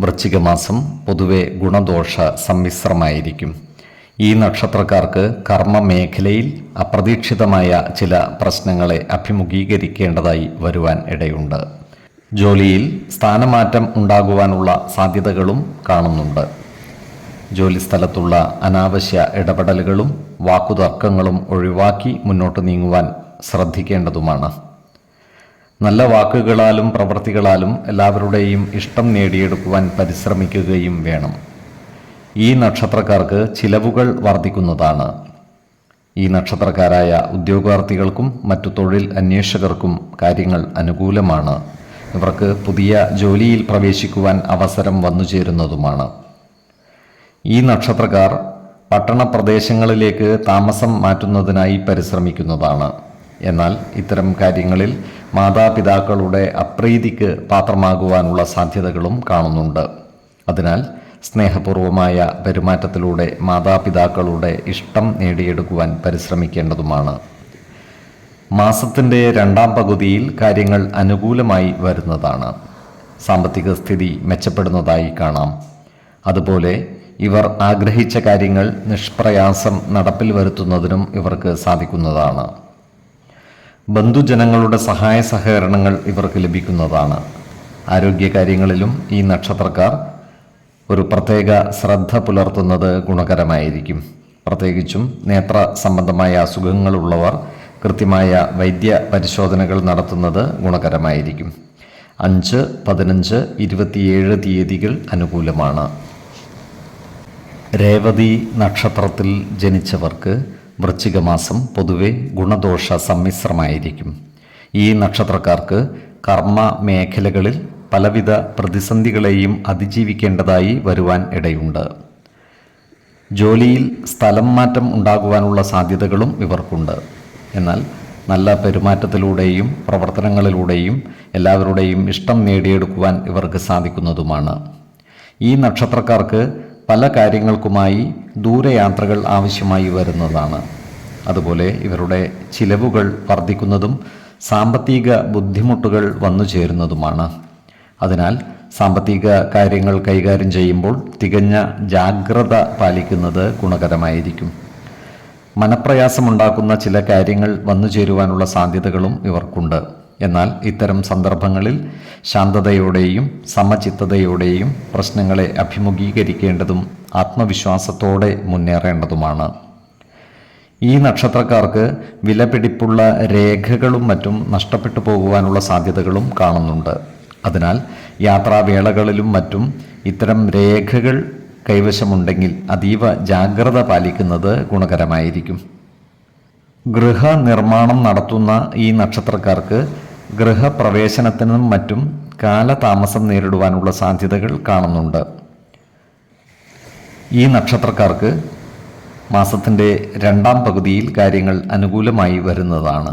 വൃശ്ചിക മാസം പൊതുവെ ഗുണദോഷ സമ്മിശ്രമായിരിക്കും. ഈ നക്ഷത്രക്കാർക്ക് കർമ്മ മേഖലയിൽ അപ്രതീക്ഷിതമായ ചില പ്രശ്നങ്ങളെ അഭിമുഖീകരിക്കേണ്ടതായി വരുവാൻ ഇടയുണ്ട്. ജോലിയിൽ സ്ഥാനമാറ്റം ഉണ്ടാകുവാനുള്ള സാധ്യതകളും കാണുന്നുണ്ട്. ജോലിസ്ഥലത്തുള്ള അനാവശ്യ ഇടപെടലുകളും വാക്കുതർക്കങ്ങളും ഒഴിവാക്കി മുന്നോട്ട് നീങ്ങുവാൻ ശ്രദ്ധിക്കേണ്ടതുമാണ്. നല്ല വാക്കുകളാലും പ്രവൃത്തികളാലും എല്ലാവരുടെയും ഇഷ്ടം നേടിയെടുക്കുവാൻ പരിശ്രമിക്കുകയും വേണം. ഈ നക്ഷത്രക്കാർക്ക് ചിലവുകൾ വർദ്ധിക്കുന്നതാണ്. ഈ നക്ഷത്രക്കാരായ ഉദ്യോഗാർത്ഥികൾക്കും മറ്റു തൊഴിൽ അന്വേഷകർക്കും കാര്യങ്ങൾ അനുകൂലമാണ്. ഇവർക്ക് പുതിയ ജോലിയിൽ പ്രവേശിക്കുവാൻ അവസരം വന്നുചേരുന്നതുമാണ്. ഈ നക്ഷത്രക്കാർ പട്ടണപ്രദേശങ്ങളിലേക്ക് താമസം മാറ്റുന്നതിനായി പരിശ്രമിക്കുന്നതാണ്. എന്നാൽ ഇത്തരം കാര്യങ്ങളിൽ മാതാപിതാക്കളുടെ അപ്രീതിക്ക് പാത്രമാകുവാനുള്ള സാധ്യതകളും കാണുന്നുണ്ട്. അതിനാൽ സ്നേഹപൂർവമായ പെരുമാറ്റത്തിലൂടെ മാതാപിതാക്കളുടെ ഇഷ്ടം നേടിയെടുക്കുവാൻ പരിശ്രമിക്കേണ്ടതുമാണ്. മാസത്തിൻ്റെ രണ്ടാം പകുതിയിൽ കാര്യങ്ങൾ അനുകൂലമായി വരുന്നതാണ്. സാമ്പത്തിക സ്ഥിതി മെച്ചപ്പെടുന്നതായി കാണാം. അതുപോലെ ഇവർ ആഗ്രഹിച്ച കാര്യങ്ങൾ നിഷ്പ്രയാസം നടപ്പിൽ വരുത്തുന്നതിനും ഇവർക്ക് സാധിക്കുന്നതാണ്. ബന്ധുജനങ്ങളുടെ സഹായ സഹകരണങ്ങൾ ഇവർക്ക് ലഭിക്കുന്നതാണ്. ആരോഗ്യകാര്യങ്ങളിലും ഈ നക്ഷത്രക്കാർ ഒരു പ്രത്യേക ശ്രദ്ധ പുലർത്തുന്നത് ഗുണകരമായിരിക്കും. പ്രത്യേകിച്ചും നേത്ര സംബന്ധമായ അസുഖങ്ങളുള്ളവർ കൃത്യമായ വൈദ്യ പരിശോധനകൾ നടത്തുന്നത് ഗുണകരമായിരിക്കും. 5, 15, 27 തീയതികൾ അനുകൂലമാണ്. രേവതി നക്ഷത്രത്തിൽ ജനിച്ചവർക്ക് വൃശ്ചിക മാസം പൊതുവെ ഗുണദോഷ സമ്മിശ്രമായിരിക്കും. ഈ നക്ഷത്രക്കാർക്ക് കർമ്മ മേഖലകളിൽ പലവിധ പ്രതിസന്ധികളെയും അതിജീവിക്കേണ്ടതായി വരുവാൻ ഇടയുണ്ട്. ജോലിയിൽ സ്ഥലം മാറ്റം ഉണ്ടാകുവാനുള്ള സാധ്യതകളും ഇവർക്കുണ്ട്. എന്നാൽ നല്ല പെരുമാറ്റത്തിലൂടെയും പ്രവർത്തനങ്ങളിലൂടെയും എല്ലാവരുടെയും ഇഷ്ടം നേടിയെടുക്കുവാൻ ഇവർക്ക് സാധിക്കുന്നതുമാണ്. ഈ നക്ഷത്രക്കാർക്ക് പല കാര്യങ്ങൾക്കുമായി ദൂരയാത്രകൾ ആവശ്യമായി വരുന്നതാണ്. അതുപോലെ ഇവരുടെ ചിലവുകൾ വർദ്ധിക്കുന്നതും സാമ്പത്തിക ബുദ്ധിമുട്ടുകൾ വന്നു ചേരുന്നതുമാണ്. അതിനാൽ സാമ്പത്തിക കാര്യങ്ങൾ കൈകാര്യം ചെയ്യുമ്പോൾ തികഞ്ഞ ജാഗ്രത പാലിക്കുന്നത് ഗുണകരമായിരിക്കും. മനപ്രയാസമുണ്ടാക്കുന്ന ചില കാര്യങ്ങൾ വന്നു ചേരുവാനുള്ള സാധ്യതകളും ഇവർക്കുണ്ട്. എന്നാൽ ഇത്തരം സന്ദർഭങ്ങളിൽ ശാന്തതയോടെയും സമചിത്തതയോടെയും പ്രശ്നങ്ങളെ അഭിമുഖീകരിക്കേണ്ടതും ആത്മവിശ്വാസത്തോടെ മുന്നേറേണ്ടതുമാണ്. ഈ നക്ഷത്രക്കാർക്ക് വിലപിടിപ്പുള്ള രേഖകളും മറ്റും നഷ്ടപ്പെട്ടു പോകുവാനുള്ള സാധ്യതകളും കാണുന്നുണ്ട്. അതിനാൽ യാത്രാവേളകളിലും മറ്റും ഇത്തരം രേഖകൾ കൈവശമുണ്ടെങ്കിൽ അതീവ ജാഗ്രത പാലിക്കുന്നത് ഗുണകരമായിരിക്കും. ഗൃഹനിർമ്മാണം നടത്തുന്ന ഈ നക്ഷത്രക്കാർക്ക് ഗൃഹപ്രവേശനത്തിനും മറ്റും കാലതാമസം നേരിടുവാനുള്ള സാധ്യതകൾ കാണുന്നുണ്ട്. ഈ നക്ഷത്രക്കാർക്ക് മാസത്തിൻ്റെ രണ്ടാം പകുതിയിൽ കാര്യങ്ങൾ അനുകൂലമായി വരുന്നതാണ്.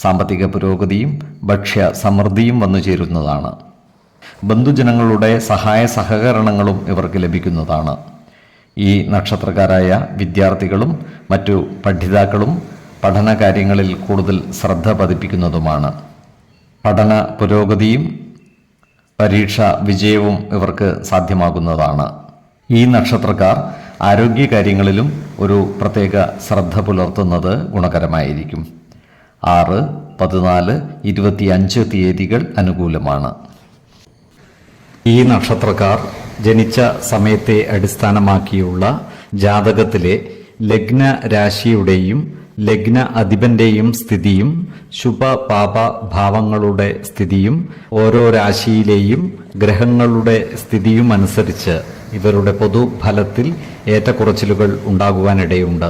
സാമ്പത്തിക പുരോഗതിയും ഭക്ഷ്യ സമൃദ്ധിയും വന്നു ചേരുന്നതാണ്. ബന്ധുജനങ്ങളുടെ സഹായ സഹകരണങ്ങളും ഇവർക്ക് ലഭിക്കുന്നതാണ്. ഈ നക്ഷത്രക്കാരായ വിദ്യാർത്ഥികളും മറ്റു പഠിതാക്കളും പഠന കാര്യങ്ങളിൽ കൂടുതൽ ശ്രദ്ധ പതിപ്പിക്കുന്നതുമാണ്. പഠന പുരോഗതിയും പരീക്ഷ വിജയവും ഇവർക്ക് സാധ്യമാകുന്നതാണ്. ഈ നക്ഷത്രക്കാർ ആരോഗ്യകാര്യങ്ങളിലും ഒരു പ്രത്യേക ശ്രദ്ധ പുലർത്തുന്നത് ഗുണകരമായിരിക്കും. 6, 14, 25 തീയതികൾ അനുകൂലമാണ്. ഈ നക്ഷത്രക്കാർ ജനിച്ച സമയത്തെ അടിസ്ഥാനമാക്കിയുള്ള ജാതകത്തിലെ ലഗ്ന രാശിയുടെയും ലഗ്ന അധിപന്റെയും സ്ഥിതിയും ശുഭപാപ ഭാവങ്ങളുടെ സ്ഥിതിയും ഓരോ രാശിയിലെയും ഗ്രഹങ്ങളുടെ സ്ഥിതിയും അനുസരിച്ച് ഇവരുടെ പൊതുഫലത്തിൽ ഏറ്റക്കുറച്ചിലുകൾ ഉണ്ടാകുവാനിടയുണ്ട്.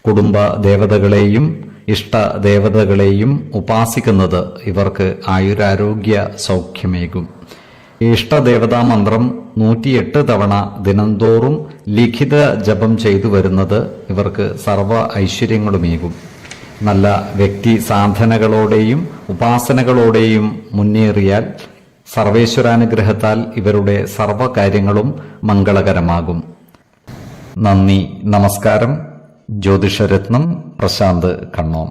കുടുംബ ദേവതകളെയും ഇഷ്ടദേവതകളെയും ഉപാസിക്കുന്നത് ഇവർക്ക് ആയുരാരോഗ്യ സൗഖ്യമേകും. ഇഷ്ടദേവതാ മന്ത്രം 108 തവണ ദിനംതോറും ലിഖിത ജപം ചെയ്തു വരുന്നത് ഇവർക്ക് സർവ്വ ഐശ്വര്യങ്ങളുമേകും. നല്ല വ്യക്തി സാധനകളോടെയും ഉപാസനകളോടെയും മുന്നേറിയാൽ സർവേശ്വരാനുഗ്രഹത്താൽ ഇവരുടെ സർവ്വകാര്യങ്ങളും മംഗളകരമാകും. നന്ദി, നമസ്കാരം. ജ്യോതിഷരത്നം പ്രശാന്ത് കണ്ണോം.